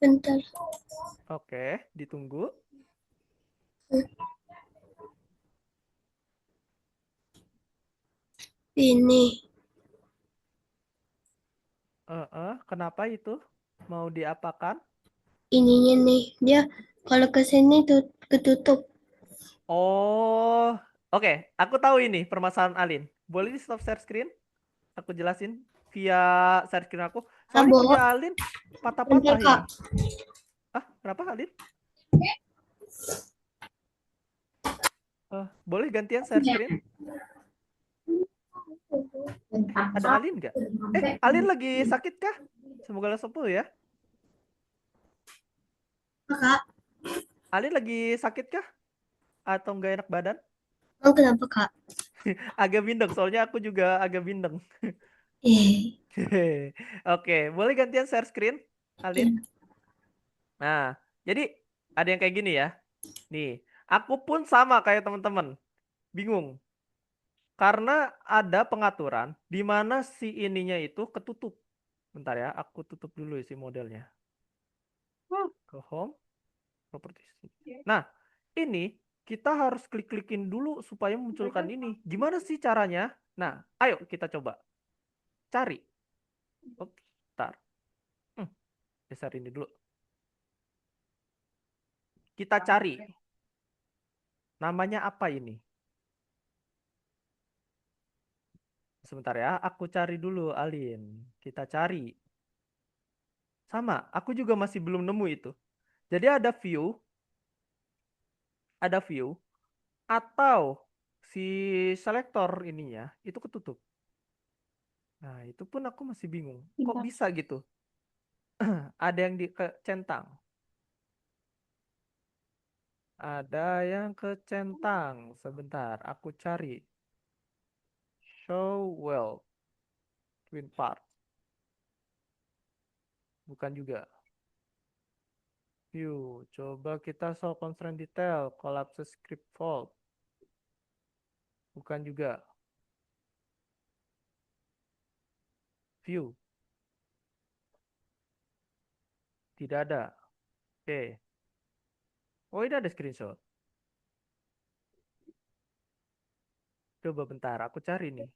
Bentar. Oke, ditunggu. Ini, Kenapa itu? Mau diapakan? ininya nih. Dia kalau ke sini tuh ketutup. Oh, oke. Aku tahu ini permasalahan Alin. Boleh di stop share screen? Aku jelasin via share screen aku. Soalnya Abo, punya Alin bentar patah-patah Kak. ini. Ah, kenapa Alin? Boleh gantian share screen? Ada Alin nggak? Alin lagi sakit kah? Semoga sembuh ya. Kak, Alin lagi sakit kah? Atau nggak enak badan? oh, kenapa Kak? Agak bindeng, soalnya aku juga agak bindeng. Eh, Oke, boleh gantian share screen, Alin? iya. Nah, jadi ada yang kayak gini ya. Nih, aku pun sama kayak teman-teman. Bingung. Karena ada pengaturan di mana si ininya itu ketutup. Bentar ya, aku tutup dulu si modelnya. Ke home, properties. Nah, ini kita harus klik-klikin dulu supaya munculkan ini. Gimana sih caranya? Nah, ayo kita coba cari. Oh, bentar. Geser ini dulu. Kita cari. Namanya apa ini? Sebentar ya, aku cari dulu, Alin. Kita cari. Sama, aku juga masih belum nemu itu. Jadi ada view, atau si selektor ininya itu ketutup. Nah, itu pun aku masih bingung. Kok Bentar. bisa gitu? Ada yang dikecentang. Ada yang kecentang. Sebentar, aku cari. Show well. Twin part. Bukan juga. View. Coba kita solve constraint detail. Collapse script fault. Bukan juga. View. Tidak ada. Oke. Oh, ini ada screenshot. Coba bentar, aku cari nih.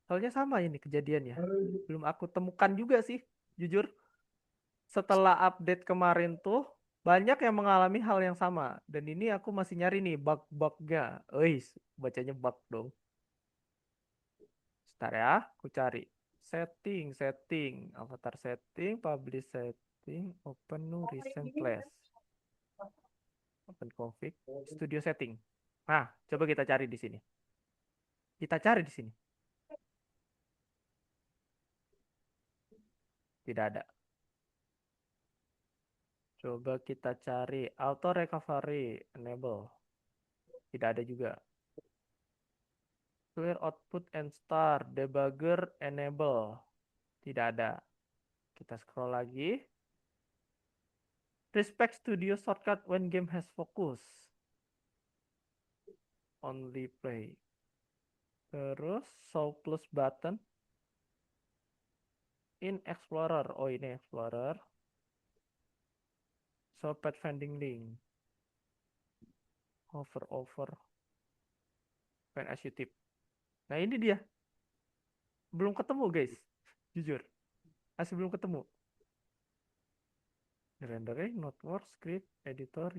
Soalnya sama ini kejadiannya. Belum aku temukan juga sih, jujur. Setelah update kemarin tuh, banyak yang mengalami hal yang sama. Dan ini aku masih nyari nih bug-bugnya. Bacanya bug dong. Sebentar ya, aku cari. Setting, avatar setting, publish setting, open new recent class. Open config, studio setting. Nah, coba kita cari di sini. Kita cari di sini. Tidak ada. Coba kita cari auto recovery enable. Tidak ada juga. Clear output and start debugger enable. Tidak ada. Kita scroll lagi. Respect studio shortcut when game has focus. Only play. Terus show plus button in explorer. Oh, ini explorer. Show pathfinding link. Over. When as you tip. Nah, ini dia. Belum ketemu, guys. Jujur. Masih belum ketemu. Rendering, notebook, script, editor,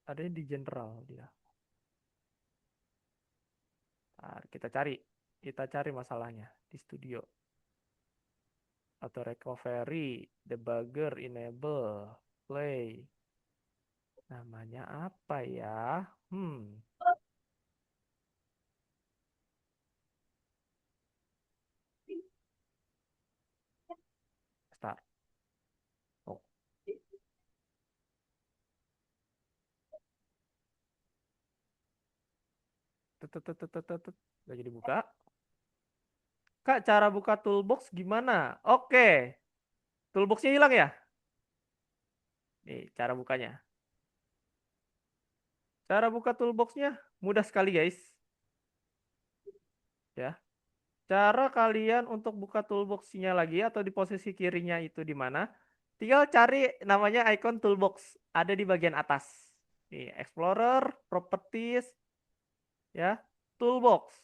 ada di general dia. Nah, kita cari masalahnya di studio. Auto recovery, debugger, enable, play. Namanya apa ya? Start. Oh. Lagi dibuka. Kak, cara buka toolbox gimana? Oke. Toolboxnya hilang ya? Nih, cara bukanya. Cara buka toolboxnya mudah sekali, guys. Ya. Cara kalian untuk buka toolbox-nya lagi atau di posisi kirinya itu di mana? Tinggal cari namanya icon toolbox. Ada di bagian atas. Nih, Explorer, Properties, ya, Toolbox.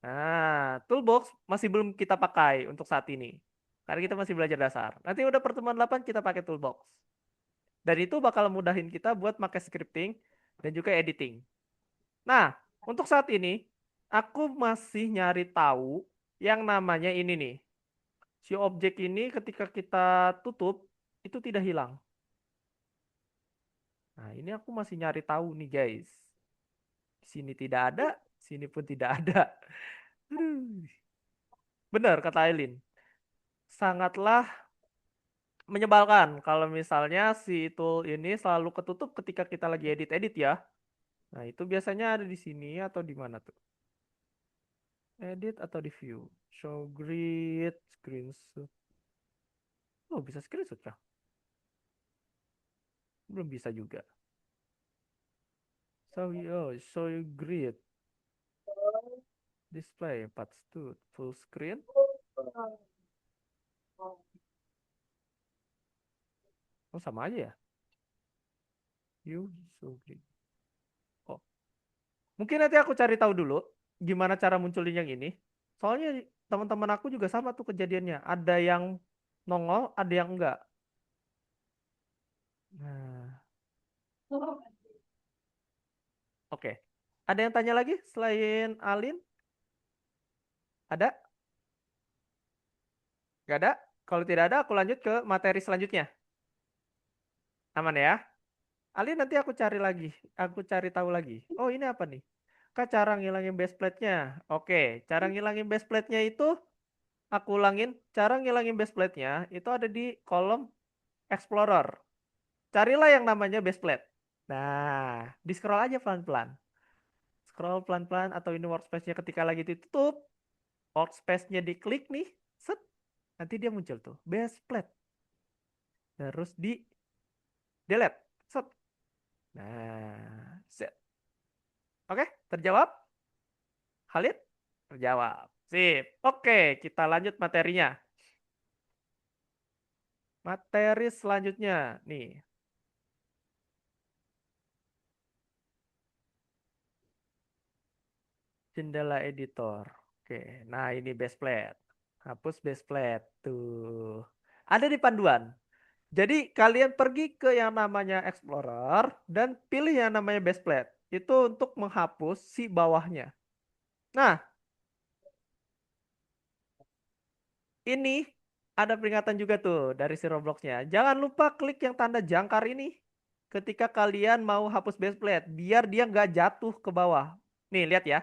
Nah, Toolbox masih belum kita pakai untuk saat ini. Karena kita masih belajar dasar. Nanti udah pertemuan 8 kita pakai Toolbox. Dan itu bakal mudahin kita buat pakai scripting dan juga editing. Nah, untuk saat ini, aku masih nyari tahu yang namanya ini nih. Si objek ini ketika kita tutup, itu tidak hilang. Nah, ini aku masih nyari tahu nih, guys. Di sini tidak ada, sini pun tidak ada. Benar kata Aileen. Sangatlah menyebalkan kalau misalnya si tool ini selalu ketutup ketika kita lagi edit-edit ya. Nah, itu biasanya ada di sini atau di mana tuh? Edit atau di view? Show grid, screenshot. Oh, bisa screenshot ya? Belum bisa juga. Show you grid. Display path to full screen. Oh, sama aja ya? View, show grid. Oh. Mungkin nanti aku cari tahu dulu gimana cara munculin yang ini. Soalnya teman-teman aku juga sama tuh kejadiannya. Ada yang nongol, ada yang enggak. Nah, oke. Ada yang tanya lagi selain Alin? Ada? Gak ada? Kalau tidak ada, aku lanjut ke materi selanjutnya. Aman ya? Alin, nanti aku cari lagi. Aku cari tahu lagi. Oh, ini apa nih? Kak, cara ngilangin base plate-nya. Oke, cara ngilangin base plate-nya itu aku ulangin. Cara ngilangin base plate-nya itu ada di kolom Explorer. Carilah yang namanya base plate. Nah, di scroll aja pelan-pelan. Scroll pelan-pelan atau ini workspace-nya ketika lagi ditutup. Workspace-nya diklik nih. Set. Nanti dia muncul tuh. Base plate. Terus di delete. Set. Nah, set. Oke, terjawab? Khalid? Terjawab. Sip. Oke, kita lanjut materinya. Materi selanjutnya. Nih. Jendela editor. Oke, nah ini baseplate. Hapus baseplate. Tuh. Ada di panduan. Jadi kalian pergi ke yang namanya Explorer dan pilih yang namanya baseplate. Itu untuk menghapus si bawahnya. Nah, ini ada peringatan juga tuh dari si Roblox-nya. Jangan lupa klik yang tanda jangkar ini ketika kalian mau hapus baseplate. Biar dia nggak jatuh ke bawah. Nih, lihat ya.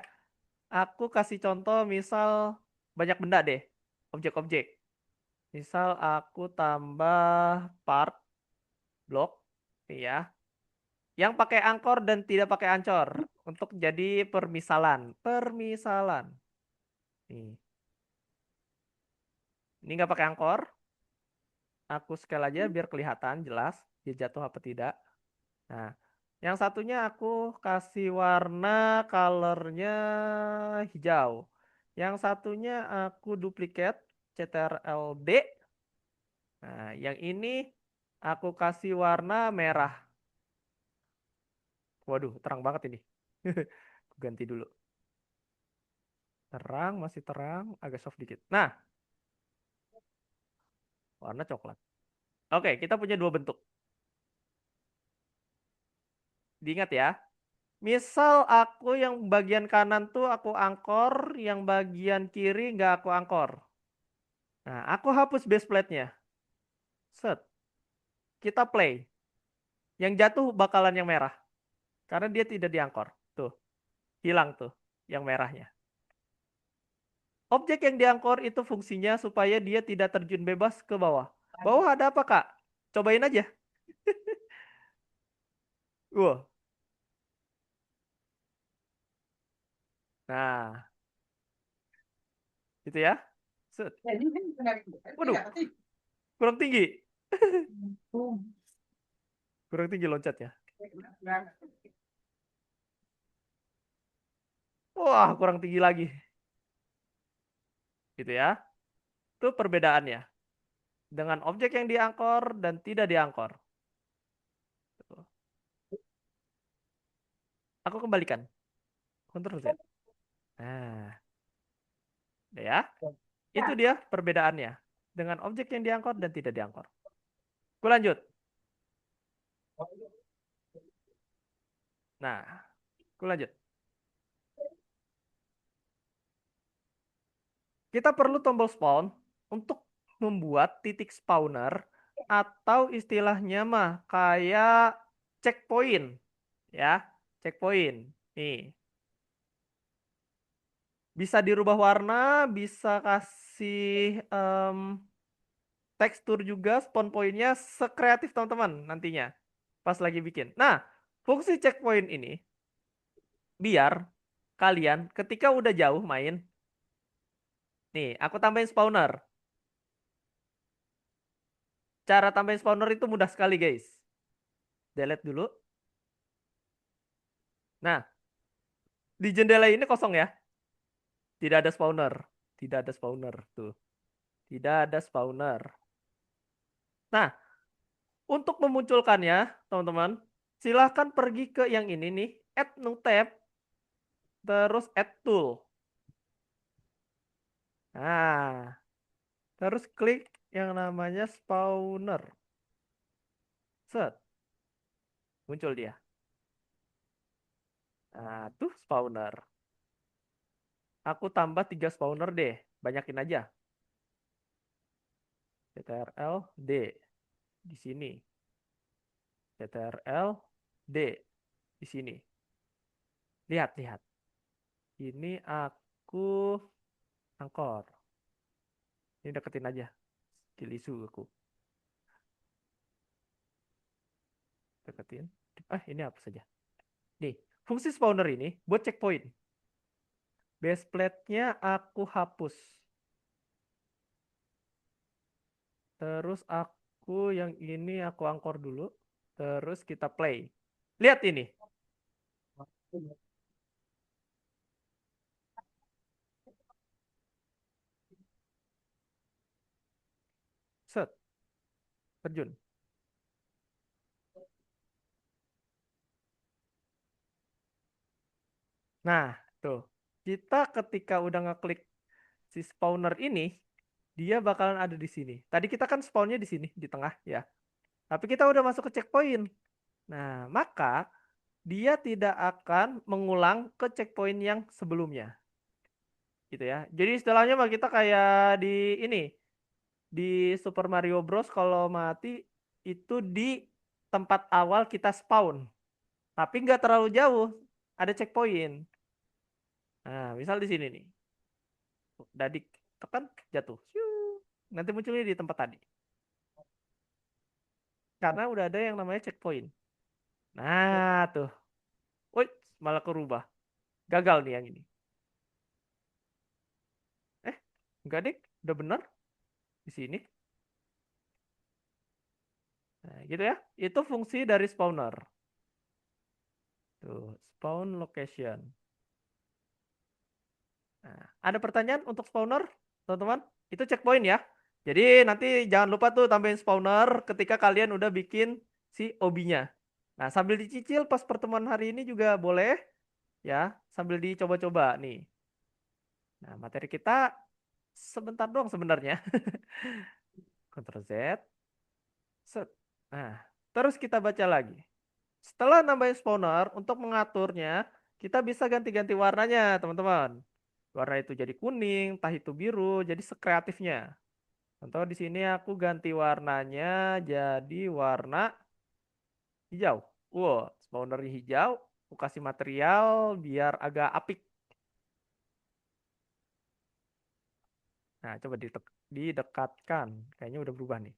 Aku kasih contoh misal banyak benda deh. Objek-objek. Misal aku tambah part block. Nih ya. Yang pakai angkor dan tidak pakai ancor. Untuk jadi permisalan. Permisalan. Nih. Ini nggak pakai angkor. Aku scale aja biar kelihatan jelas dia jatuh apa tidak. Nah, yang satunya aku kasih warna colornya hijau. Yang satunya aku duplicate CTRL-D. Nah, yang ini aku kasih warna merah. Waduh, terang banget ini. Aku ganti dulu. Terang, masih terang, agak soft dikit. Nah, warna coklat. Oke, kita punya dua bentuk. Diingat ya. Misal aku yang bagian kanan tuh aku angkor, yang bagian kiri nggak aku angkor. Nah, aku hapus baseplate-nya. Set. Kita play. Yang jatuh bakalan yang merah. Karena dia tidak diangkor. Tuh. Hilang tuh yang merahnya. Objek yang diangkor itu fungsinya supaya dia tidak terjun bebas ke bawah. Bawah ada apa, Kak? Cobain aja. Wah. Nah, itu ya. Set. Waduh, kurang tinggi. Kurang tinggi loncatnya. Wah, kurang tinggi lagi. Gitu ya. Itu perbedaannya. Dengan objek yang diangkor dan tidak diangkor. Tuh. Aku kembalikan. Ctrl Z. Nah, udah ya. Itu dia perbedaannya. Dengan objek yang diangkor dan tidak diangkor. Aku lanjut. Nah, aku lanjut. Kita perlu tombol spawn untuk membuat titik spawner atau istilahnya mah kayak checkpoint. Ya, checkpoint. Nih. Bisa dirubah warna, bisa kasih tekstur juga, spawn point-nya sekreatif teman-teman nantinya. Pas lagi bikin. Nah, fungsi checkpoint ini biar kalian ketika udah jauh main, nih aku tambahin spawner. Cara tambahin spawner itu mudah sekali guys. Delete dulu. Nah, di jendela ini kosong ya. Tidak ada spawner. Tidak ada spawner. Tuh. Tidak ada spawner. Nah, untuk memunculkannya, teman-teman, silahkan pergi ke yang ini nih. Add new tab. Terus add tool. Nah, terus klik yang namanya spawner. Set. Muncul dia. Nah, tuh spawner. Aku tambah 3 spawner deh. Banyakin aja. CTRL D. Di sini. CTRL D. Di sini. Lihat, lihat. Ini aku angkor. Ini deketin aja. Skill isu aku. Deketin. Ini apa saja. Nih, fungsi spawner ini buat checkpoint. Base plate-nya aku hapus. Terus aku yang ini aku angkor dulu. Terus kita play. Lihat ini. Set, terjun. Nah, tuh. Kita ketika udah ngeklik si spawner ini, dia bakalan ada di sini. Tadi kita kan spawnnya di sini, di tengah ya. Tapi kita udah masuk ke checkpoint. Nah, maka dia tidak akan mengulang ke checkpoint yang sebelumnya. Gitu ya. Jadi istilahnya mah kita kayak di ini, di Super Mario Bros. Kalau mati itu di tempat awal kita spawn. Tapi nggak terlalu jauh, ada checkpoint. Nah, misal di sini nih. Udah ditekan, jatuh. Siu. Nanti munculnya di tempat tadi. Karena udah ada yang namanya checkpoint. Nah, tuh. Woi, malah kerubah. Gagal nih yang ini. Enggak deh, udah bener di sini. Nah, gitu ya. Itu fungsi dari spawner. Tuh, spawn location. Nah, ada pertanyaan untuk spawner, teman-teman? Itu checkpoint ya. Jadi nanti jangan lupa tuh tambahin spawner ketika kalian udah bikin si obinya. Nah, sambil dicicil pas pertemuan hari ini juga boleh ya, sambil dicoba-coba nih. Nah, materi kita sebentar doang sebenarnya. Ctrl Z. Set. Nah, terus kita baca lagi. Setelah nambahin spawner, untuk mengaturnya, kita bisa ganti-ganti warnanya, teman-teman. Warna itu jadi kuning, entah itu biru, jadi sekreatifnya. Contoh di sini aku ganti warnanya jadi warna hijau. Wow, spawnernya hijau. Aku kasih material biar agak apik. Nah, coba didekatkan. Kayaknya udah berubah nih.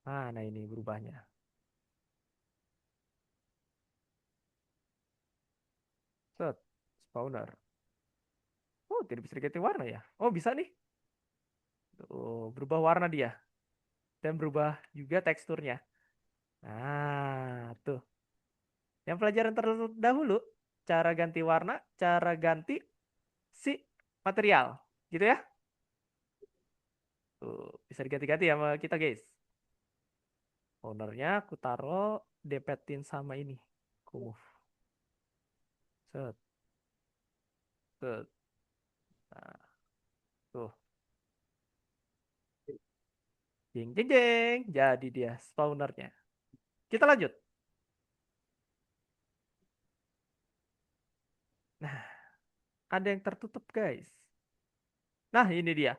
Nah, ini berubahnya. Set, spawner. Oh, tidak bisa diganti warna ya? Oh, bisa nih. Tuh, berubah warna dia. Dan berubah juga teksturnya. Nah, tuh. Yang pelajaran terdahulu, cara ganti warna, cara ganti si material. Gitu ya. Tuh, bisa diganti-ganti ya sama kita, guys. Ownernya aku taruh depetin sama ini. Aku move. Set, set. Nah, tuh. Jeng, jeng, jeng. Jadi dia spawnernya. Kita lanjut. Nah, ada yang tertutup, guys. Nah, ini dia.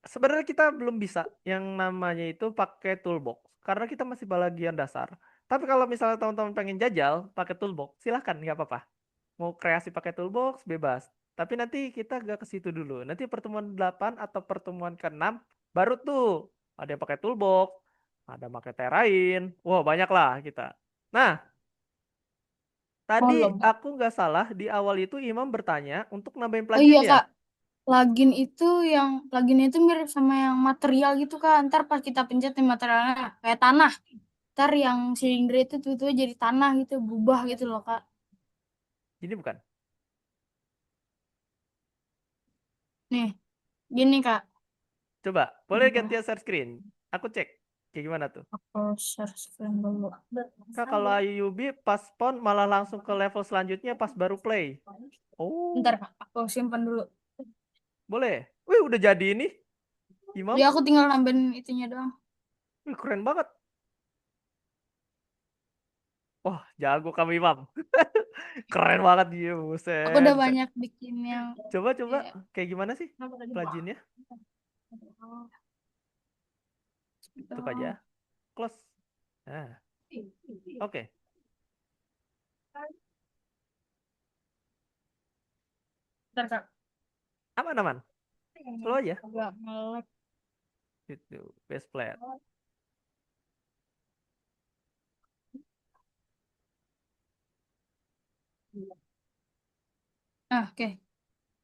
Sebenarnya kita belum bisa yang namanya itu pakai toolbox. Karena kita masih bagian dasar. Tapi kalau misalnya teman-teman pengen jajal pakai toolbox, silahkan, nggak apa-apa. Mau kreasi pakai toolbox, bebas. Tapi nanti kita gak ke situ dulu. Nanti pertemuan 8 atau pertemuan ke-6, baru tuh ada yang pakai toolbox, ada pakai terrain. Wah, banyak lah kita. Nah, Oh, tadi lomba. aku nggak salah di awal itu Imam bertanya untuk nambahin Oh iya, plugin ya. Kak. Plugin itu mirip sama yang material gitu, Kak. Ntar pas kita pencet nih materialnya kayak tanah. Ntar yang silinder itu tuh jadi tanah gitu, berubah gitu loh, Kak. Ini bukan. Nih, gini, Kak. Coba, boleh ganti share screen. Aku cek. Kayak gimana tuh? Aku share screen dulu. Kak, kalau IUB pas spawn malah langsung ke level selanjutnya pas baru play. Oh, Ntar, Kak. Aku simpan dulu. boleh. Wih, udah jadi ini. Imam. Jadi aku tinggal nambahin itunya doang. Wih, keren banget. Wah, jago kamu Imam. Keren banget dia, Aku udah buset. banyak bikin yang Coba, ya. kayak gimana sih pluginnya? Tutup aja. Close. Nah, oke. Ntar, Kak. Aman. Slow aja. Agak nge-lag. Itu, base plate. Oke.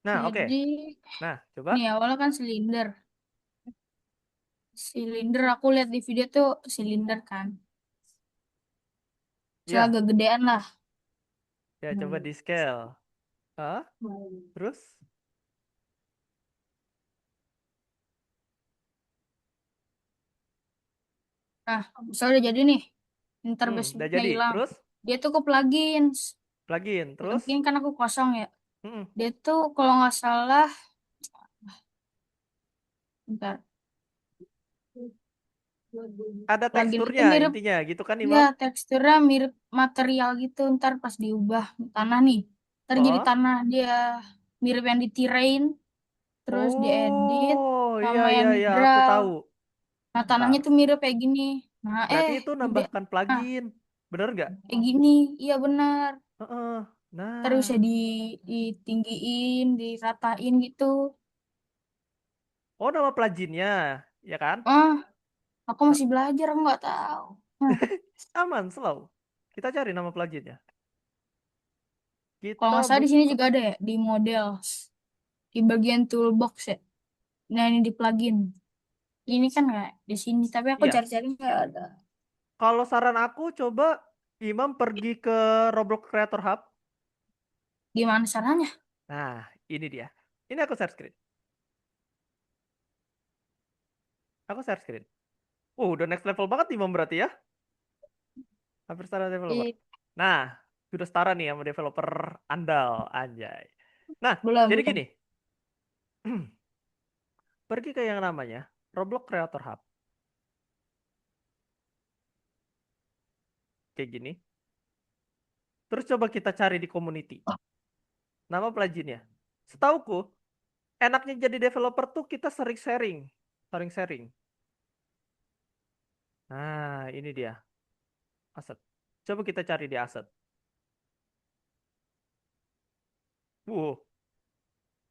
Nah, oke. Jadi, Nah, coba. nih awalnya kan silinder. Silinder aku lihat di video tuh silinder kan. Cuma Ya, agak gedean lah. ya coba di scale. Ah, terus? Nah, misalnya udah jadi nih. Ntar Udah baseplate-nya jadi. hilang. Terus? Dia tuh ke plugin. Plugin. Terus? Plugin kan aku kosong ya. Mm-mm. Dia tuh kalau nggak salah, bentar. Ada Plugin itu teksturnya mirip, intinya gitu kan ya Imam? teksturnya mirip material gitu. Ntar pas diubah tanah nih. Ntar jadi Oh, tanah dia mirip yang di Terrain. Terus diedit oh iya sama iya yang di iya aku draw. tahu. Nah, Bentar. tanahnya tuh mirip kayak gini. Nah, Berarti itu gede. nambahkan Nah, plugin. Bener nggak? kayak gini. Iya benar. Heeh. Ntar bisa Nah. ditinggiin, diratain gitu. Oh nama pluginnya, ya kan? Ah, aku Na- masih belajar, aku nggak tahu. Nah, Aman, slow. Kita cari nama pluginnya. kalau Kita nggak salah di sini buka. juga ada ya, di model, di bagian toolbox ya. Nah, ini di plugin. Ini kan nggak di sini, tapi aku Iya. cari-cari nggak ada. Kalau saran aku coba Imam pergi ke Roblox Creator Hub. Gimana caranya? Nah, ini dia. Ini aku share screen. Aku share screen. Udah next level banget Imam berarti ya. Hampir setara developer. Ih, Nah, sudah setara nih sama developer andal, anjay. Nah, belum, jadi belum. gini. Pergi ke yang namanya Roblox Creator Hub. Kayak gini. Terus coba kita cari di community. Nama pluginnya. Setauku, enaknya jadi developer tuh kita sering sharing. Sering sharing. Nah, ini dia. Aset. Coba kita cari di aset. Wow,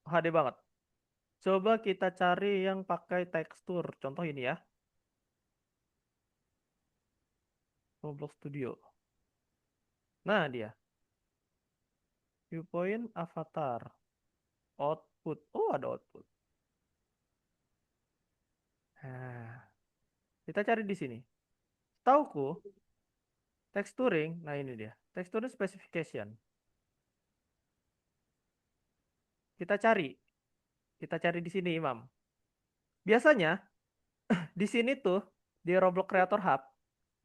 HD banget. Coba kita cari yang pakai tekstur. Contoh ini ya. Roblox Studio. Nah, dia. Viewpoint avatar. Output. Oh, ada output. Nah, kita cari di sini. Tauku, texturing. Nah, ini dia. Texturing specification. Kita cari. Kita cari di sini, Imam. Biasanya di sini tuh di Roblox Creator Hub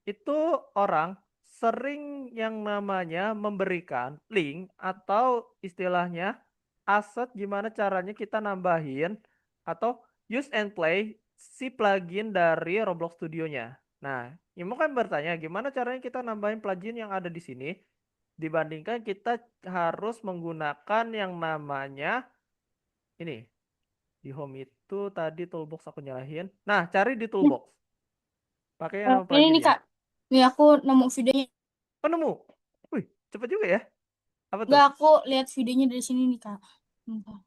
itu orang sering yang namanya memberikan link atau istilahnya aset gimana caranya kita nambahin atau use and play si plugin dari Roblox Studio-nya. Nah, Imo kan bertanya gimana caranya kita nambahin plugin yang ada di sini dibandingkan kita harus menggunakan yang namanya ini di home itu tadi toolbox aku nyalahin. Nah, cari di toolbox. Pakai yang nama Ini nih pluginnya. Kak, nih aku nemu videonya. Penemu. Wih, cepet juga ya. Apa tuh? Nggak, aku lihat videonya dari sini nih Kak. Bentar.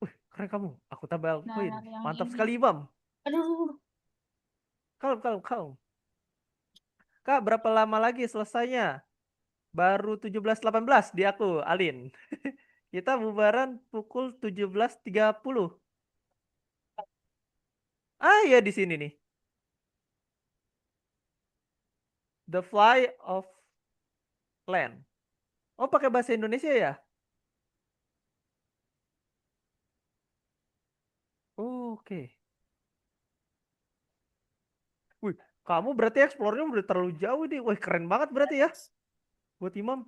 Wih, keren kamu. Aku tambah Nah, poin. yang Mantap ini. sekali, Bam. Aduh, Kalem, kalem, kalem. Kak, berapa lama lagi selesainya? Baru 17.18 di aku, Alin. Kita bubaran pukul 17.30. Ah, ya di sini nih. The Fly of Land. Oh, pakai bahasa Indonesia ya? Oke. Wih, kamu berarti explore-nya udah terlalu jauh nih. Wih, keren banget berarti ya. Buat Imam.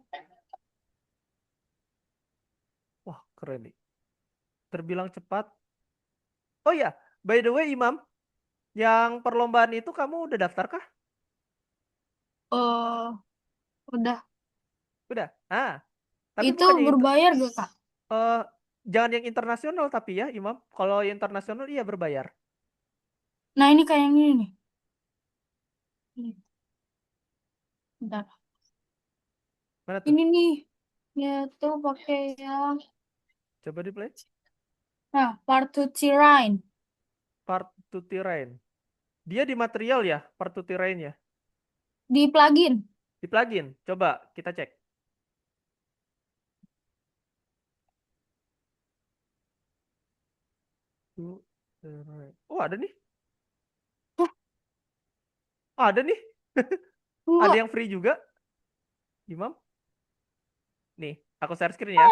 Wah, keren nih. Terbilang cepat. Oh ya, by the way Imam, yang perlombaan itu kamu udah daftar kah? oh, udah. Udah. Ah, tapi Itu bukannya itu berbayar gak Kak? eh jangan yang internasional tapi ya Imam. Kalau yang internasional iya berbayar. Nah, ini kayak yang ini nih. Ini, bentar. Mana tuh? Ini nih. Ya tuh pakai yang Coba di play. nah, part to terrain. Part to terrain. Dia di material ya, part to terrain ya. Di plugin. Di plugin. Coba kita cek. To terrain. Oh, ada nih. Ada nih. Tunggu. Ada yang free juga, Imam. Nih, aku share screen ya.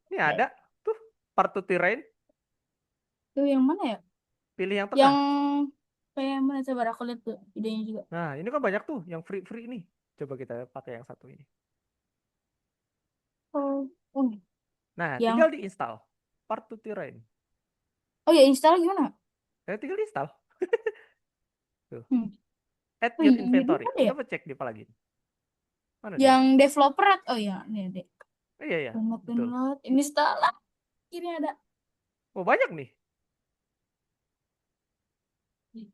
Ini ada tuh Part to Terrain. Tuh yang mana ya? Pilih yang Yang tengah. kayak mana, coba aku lihat tuh videonya juga. Nah, ini kan banyak tuh yang free nih. Coba kita pakai yang satu ini. Oh, oh, Nah, yang tinggal diinstal Part to Terrain. oh ya, install gimana? Tinggal diinstal. Tuh, Hmm. add Oh your iya, inventory. ada ya? Coba cek di plugin. Mana dia? Yang developer oh ya, ini ada. Iya, iya. Download, Betul. download. Install lah. Ini ada. Oh, banyak nih.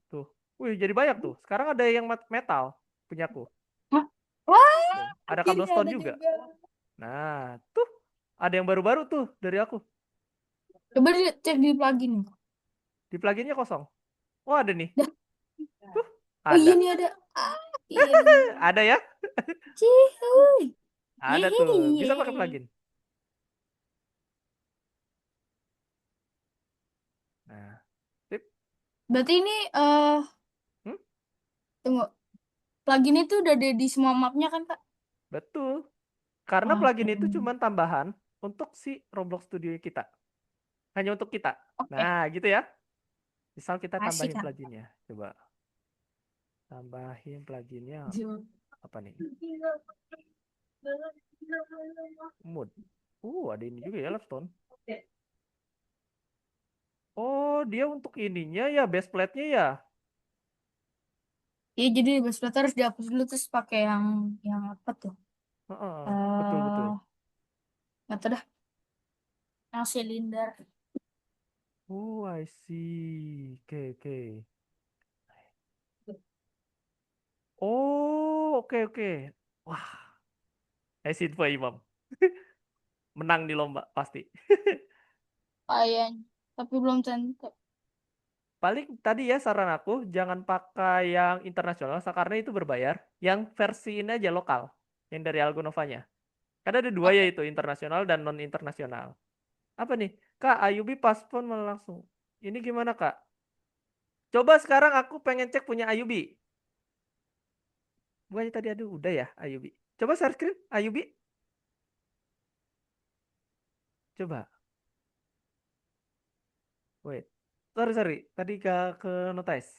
Tuh. Wih, jadi banyak tuh. Sekarang ada yang metal punyaku. Hah? Wah, Tuh. Ada akhirnya cobblestone ada juga. juga. Nah, tuh. Ada yang baru-baru tuh dari aku. Coba cek di plugin. Di pluginnya kosong. Oh, ada nih. Dah. Tuh. Oh iya Ada. nih ada. Ah, iya nih. Ada ya? Cihuy. Ada tuh. Bisa pakai Hehehe. plugin. Nah, sip. Berarti ini Hmm? tunggu. Plugin itu udah ada di semua mapnya kan, Kak? Betul. Karena Wah, plugin itu keren. cuma tambahan untuk si Roblox Studio kita. Hanya untuk kita. Oke, Nah, gitu ya. Misal kita asik tambahin Kak. pluginnya. Coba. Tambahin pluginnya. Apa nih? Mood. Ada ini juga ya, Lapstone. Oh, dia untuk ininya ya, base plate-nya ya. Iya, jadi base plate harus dihapus dulu terus pakai yang apa tuh? Heeh, betul, betul. Eh, nggak tahu dah. Yang silinder. Oh, I see. Oke, oke. Oh, oke, oke. Wah, I see Pak Imam. Menang di lomba, pasti. Kayaknya. Tapi belum tentu. Paling tadi ya saran aku, jangan pakai yang internasional, karena itu berbayar. Yang versi ini aja lokal, yang dari Algonovanya. Karena ada dua, Oke. yaitu internasional dan non-internasional. Apa nih? Kak, Ayubi paspon malah langsung. Ini gimana, Kak? Coba sekarang aku pengen cek punya Ayubi. Bukannya tadi ada udah ya, Ayubi. Coba share screen, Ayubi. Coba. Wait. Sorry, sorry. Tadi ke notice.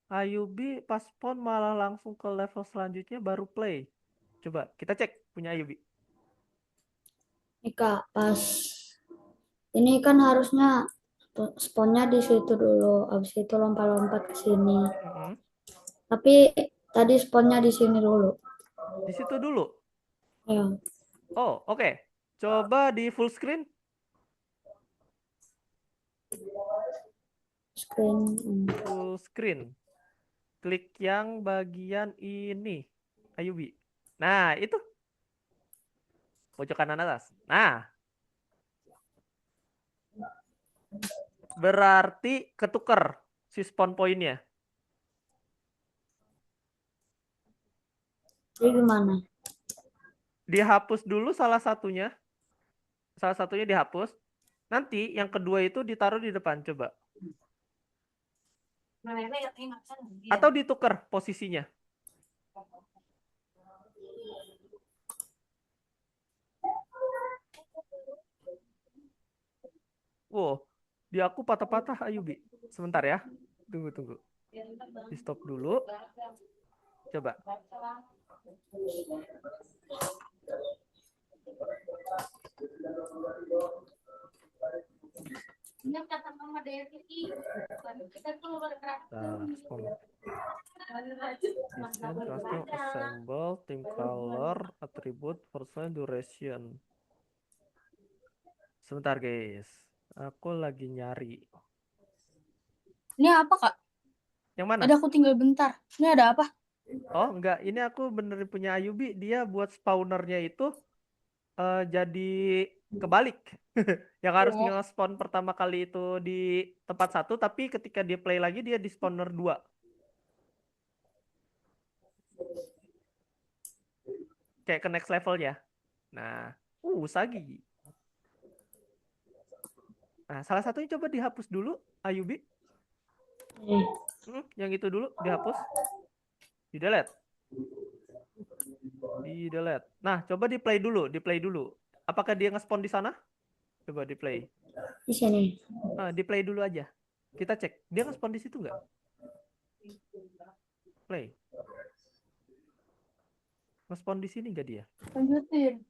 Ayubi paspon malah langsung ke level selanjutnya baru play. Coba kita cek punya Ayubi. Nih Kak, pas ini kan harusnya spawnnya di situ dulu, habis itu lompat-lompat ke sini. Mm-mm. Tapi tadi spawnnya di sini dulu. Di situ dulu. Ya, Oh, oke. Coba di full screen. screen. Full screen. Klik yang bagian ini. Ayubi. Nah, itu. Pojok kanan atas. Nah, berarti ketuker si spawn point-nya. Jadi gimana? Dihapus dulu salah satunya. Salah satunya dihapus. Nanti yang kedua itu ditaruh di depan. Coba. Atau ditukar posisinya. Wow, di aku patah-patah Ayubi. Sebentar ya. Tunggu, tunggu. Di stop dulu. Coba. Nah, spawn. Mission, custom, assemble, team color, attribute, person, duration. Sebentar guys. Aku lagi nyari. Ini apa, Kak? Yang mana? Tadi aku tinggal bentar. Ini ada apa? Oh enggak, ini aku bener punya Ayubi. Dia buat spawnernya itu jadi kebalik. Yang harusnya Oh, spawn pertama kali itu di tempat satu, tapi ketika dia play lagi dia di spawner 2. Kayak ke next levelnya. Nah, Usagi. Nah, salah satunya coba dihapus dulu, Ayubi. Yang itu dulu dihapus, di delete, di delete. Nah, coba di play dulu. Apakah dia nge-spawn di sana? Coba di play. Di sini. Di play dulu aja. Kita cek, dia nge-spawn di situ nggak? Play. Nge-spawn di sini nggak dia? Lanjutin.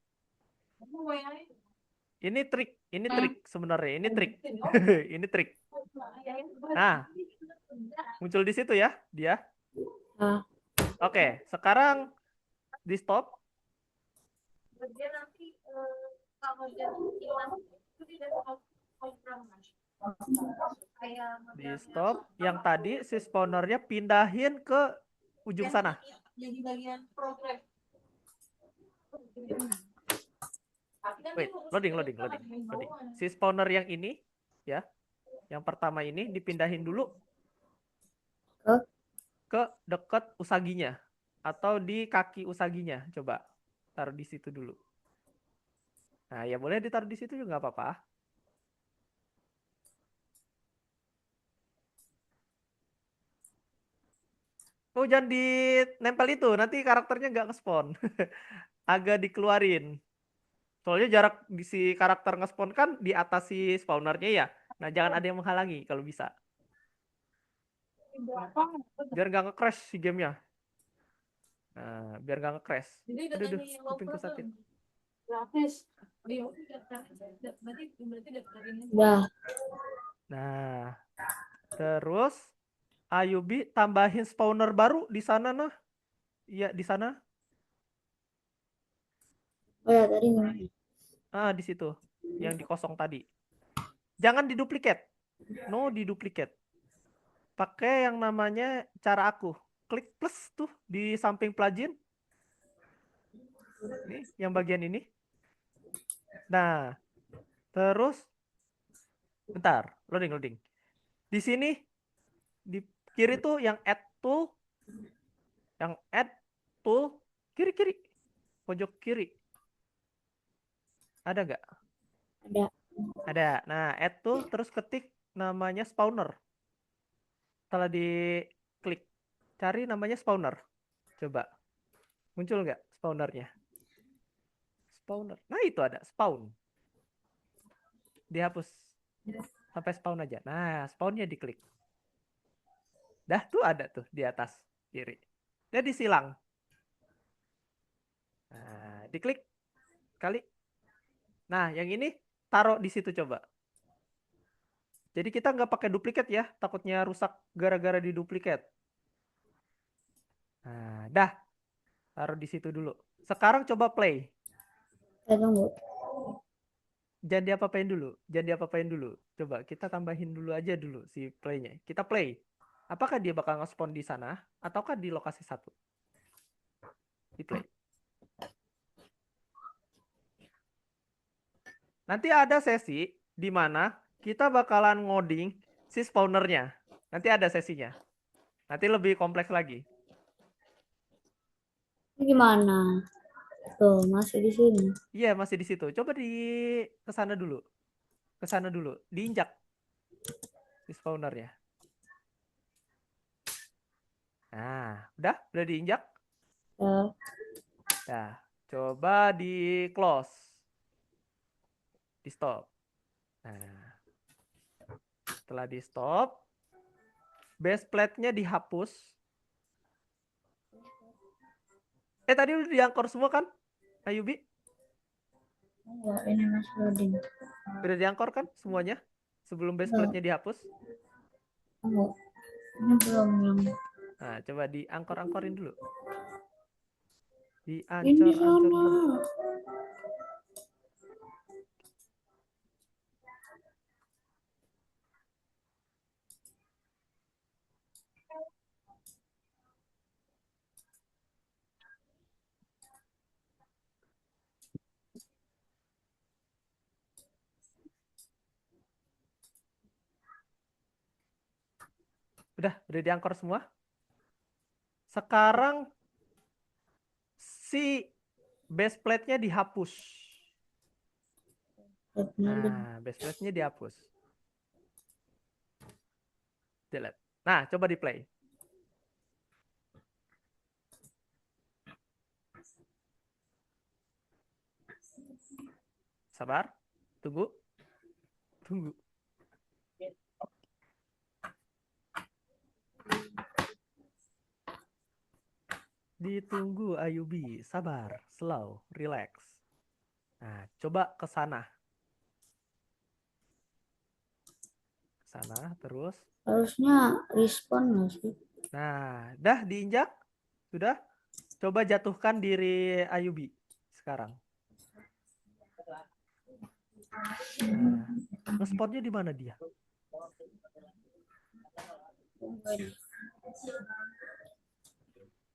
Ini trik sebenarnya, ini trik. Ini trik. Nah, muncul di situ ya, dia. Ah, Oke, sekarang di stop. Di stop. Yang tadi si spawnernya pindahin ke ujung sana. Wait, loading. Si spawner yang ini, ya, yang pertama ini dipindahin dulu ke dekat usaginya atau di kaki usaginya. Coba taruh di situ dulu. Nah, ya boleh ditaruh di situ juga nggak apa-apa. Oh, jangan dinempel itu, nanti karakternya nggak nge-spawn. Agak dikeluarin. Soalnya jarak di si karakter nge-spawn kan di atas si spawnernya ya. Nah, jangan ada yang menghalangi kalau bisa. Biar nggak nge-crash si gamenya. Nah, biar nggak nge-crash. Aduh, kupingku sakit. udah. Nah, terus Ayubi tambahin spawner baru di sana nah. Iya, di sana. Oh ya, tadi gimana? Di situ. Yang dikosong tadi. Jangan diduplikat. No, diduplikat. Pakai yang namanya cara aku. Klik plus tuh di samping plugin. Nih, yang bagian ini. Nah, terus bentar, loading. Di sini di kiri tuh yang add tool, kiri, pojok kiri. Ada nggak? Ada. Ada. Nah, add tool terus ketik namanya spawner. Setelah diklik, cari namanya spawner. Coba. Muncul nggak spawnernya? Spawner. Nah, itu ada spawn. Dihapus. Sampai spawn aja. Nah, spawnnya diklik. Dah tuh ada tuh di atas kiri. Dia disilang. Nah, diklik kali. Nah, yang ini taruh di situ coba. Jadi kita nggak pakai duplikat ya, takutnya rusak gara-gara diduplikat. Nah, dah. Taruh di situ dulu. Sekarang coba play. Tunggu. Jangan diapa-apain dulu. Coba kita tambahin dulu aja dulu si playnya. Kita play. Apakah dia bakal nge-spawn di sana ataukah di lokasi satu? Di play. Nanti ada sesi di mana kita bakalan ngoding si spawnernya. Nanti ada sesinya. Nanti lebih kompleks lagi. Ini gimana? Tuh, masih di sini. Iya, masih di situ. Coba ke sana dulu. Ke sana dulu. Diinjak si spawnernya. Nah, udah diinjak. Ya. Nah, coba di close. Di stop. Nah, setelah di stop, base plate-nya dihapus. Tadi udah diangkor semua kan, Ayubi? Enggak, ini masih loading. Udah diangkor kan semuanya? Sebelum base plate-nya dihapus? Enggak. Ini belum. Nah, coba diangkor-angkorin dulu. Ini Diancor-ancor sama. dulu. Udah diangkor semua. Sekarang si base plate-nya dihapus. Nah, base plate-nya dihapus. Delete. Nah, coba di play. Sabar. Tunggu. Tunggu. Ditunggu Ayubi. Sabar. Slow. Relax. Nah, coba ke sana. Ke sana terus. Harusnya respon nggak sih? Nah, dah diinjak? Sudah? Coba jatuhkan diri Ayubi sekarang. Nah, nge-spotnya di mana dia?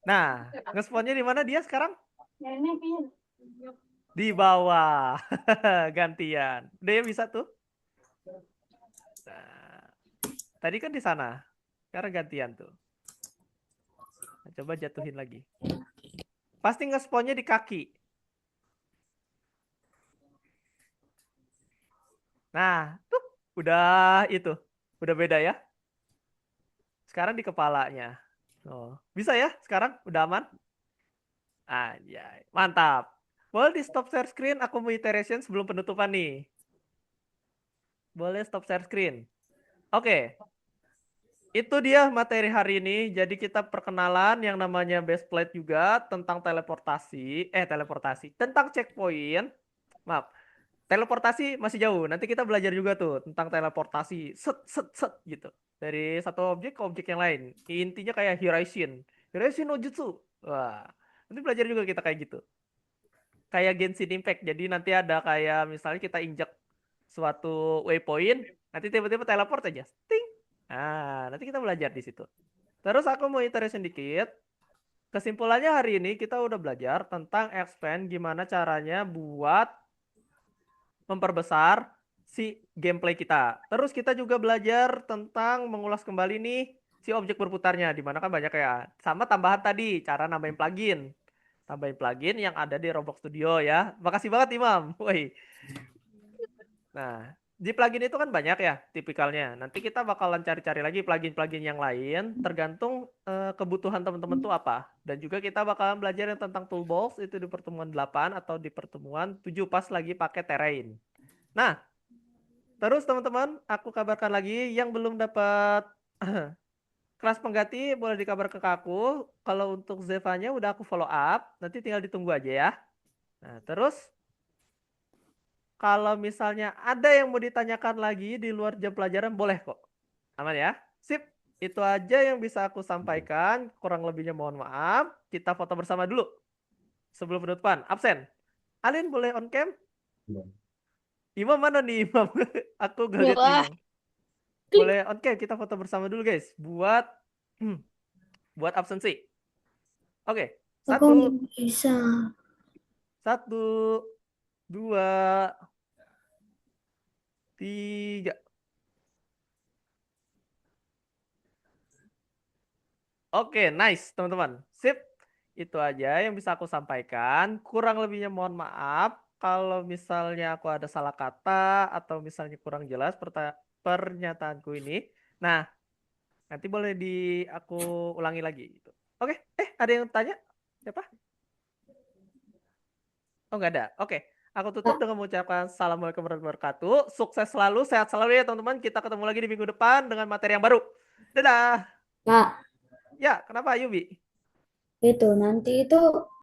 Nah, nge-spotnya di mana dia sekarang? Di bawah. Gantian. Udah ya bisa tuh. Nah, tadi kan di sana. Sekarang gantian tuh. Nah, coba jatuhin lagi. Pasti nge-spawnnya di kaki. Nah, tuh udah itu. Udah beda ya. Sekarang di kepalanya. Oh, bisa ya sekarang? Udah aman? Anjay, mantap. Boleh di stop share screen, aku mau iteration sebelum penutupan nih. Boleh stop share screen. Oke. Itu dia materi hari ini. Jadi kita perkenalan yang namanya base plate juga tentang teleportasi, tentang checkpoint. Maaf, teleportasi masih jauh. Nanti kita belajar juga tuh tentang teleportasi, set set set gitu. Dari satu objek ke objek yang lain. Intinya kayak Hiraishin no Jutsu. Wah, nanti belajar juga kita kayak gitu. Kayak Genshin Impact. Jadi nanti ada kayak misalnya kita injek suatu waypoint, nanti tiba-tiba teleport aja. Ting. Nah, nanti kita belajar di situ. Terus aku mau iteration dikit. Kesimpulannya hari ini kita udah belajar tentang expand gimana caranya buat memperbesar si gameplay kita. Terus kita juga belajar tentang mengulas kembali nih si objek berputarnya. Dimana kan banyak ya. Sama tambahan tadi, cara nambahin plugin. Tambahin plugin yang ada di Roblox Studio ya. Makasih banget Imam. Woi. Nah, di plugin itu kan banyak ya tipikalnya. Nanti kita bakalan cari-cari lagi plugin-plugin yang lain tergantung kebutuhan teman-teman tuh apa. Dan juga kita bakalan belajar yang tentang toolbox itu di pertemuan 8 atau di pertemuan 7 pas lagi pakai terrain. Nah, terus teman-teman, aku kabarkan lagi yang belum dapat kelas pengganti boleh dikabar ke aku. Kalau untuk Zevanya udah aku follow up, nanti tinggal ditunggu aja ya. Nah, terus kalau misalnya ada yang mau ditanyakan lagi di luar jam pelajaran, boleh kok. Aman ya? Sip, itu aja yang bisa aku sampaikan. Kurang lebihnya mohon maaf. Kita foto bersama dulu. Sebelum penutupan, absen. Alin boleh on cam? Imam mana nih Imam? Aku gak lihat Wah. Imam. Boleh on cam, kita foto bersama dulu guys. Buat absensi. Oke, Aku nggak bisa. 1, 2, 3. Oke, nice teman-teman. Sip. Itu aja yang bisa aku sampaikan. Kurang lebihnya mohon maaf kalau misalnya aku ada salah kata atau misalnya kurang jelas pernyataanku ini. Nah, nanti boleh aku ulangi lagi gitu. Oke, ada yang tanya? Siapa? Oh, nggak ada. Oke, aku tutup dengan mengucapkan assalamualaikum warahmatullahi wabarakatuh. Sukses selalu, sehat selalu ya teman-teman. Kita ketemu lagi di minggu depan dengan materi yang baru. Dadah. Kak, Ya, kenapa Yubi? itu nanti itu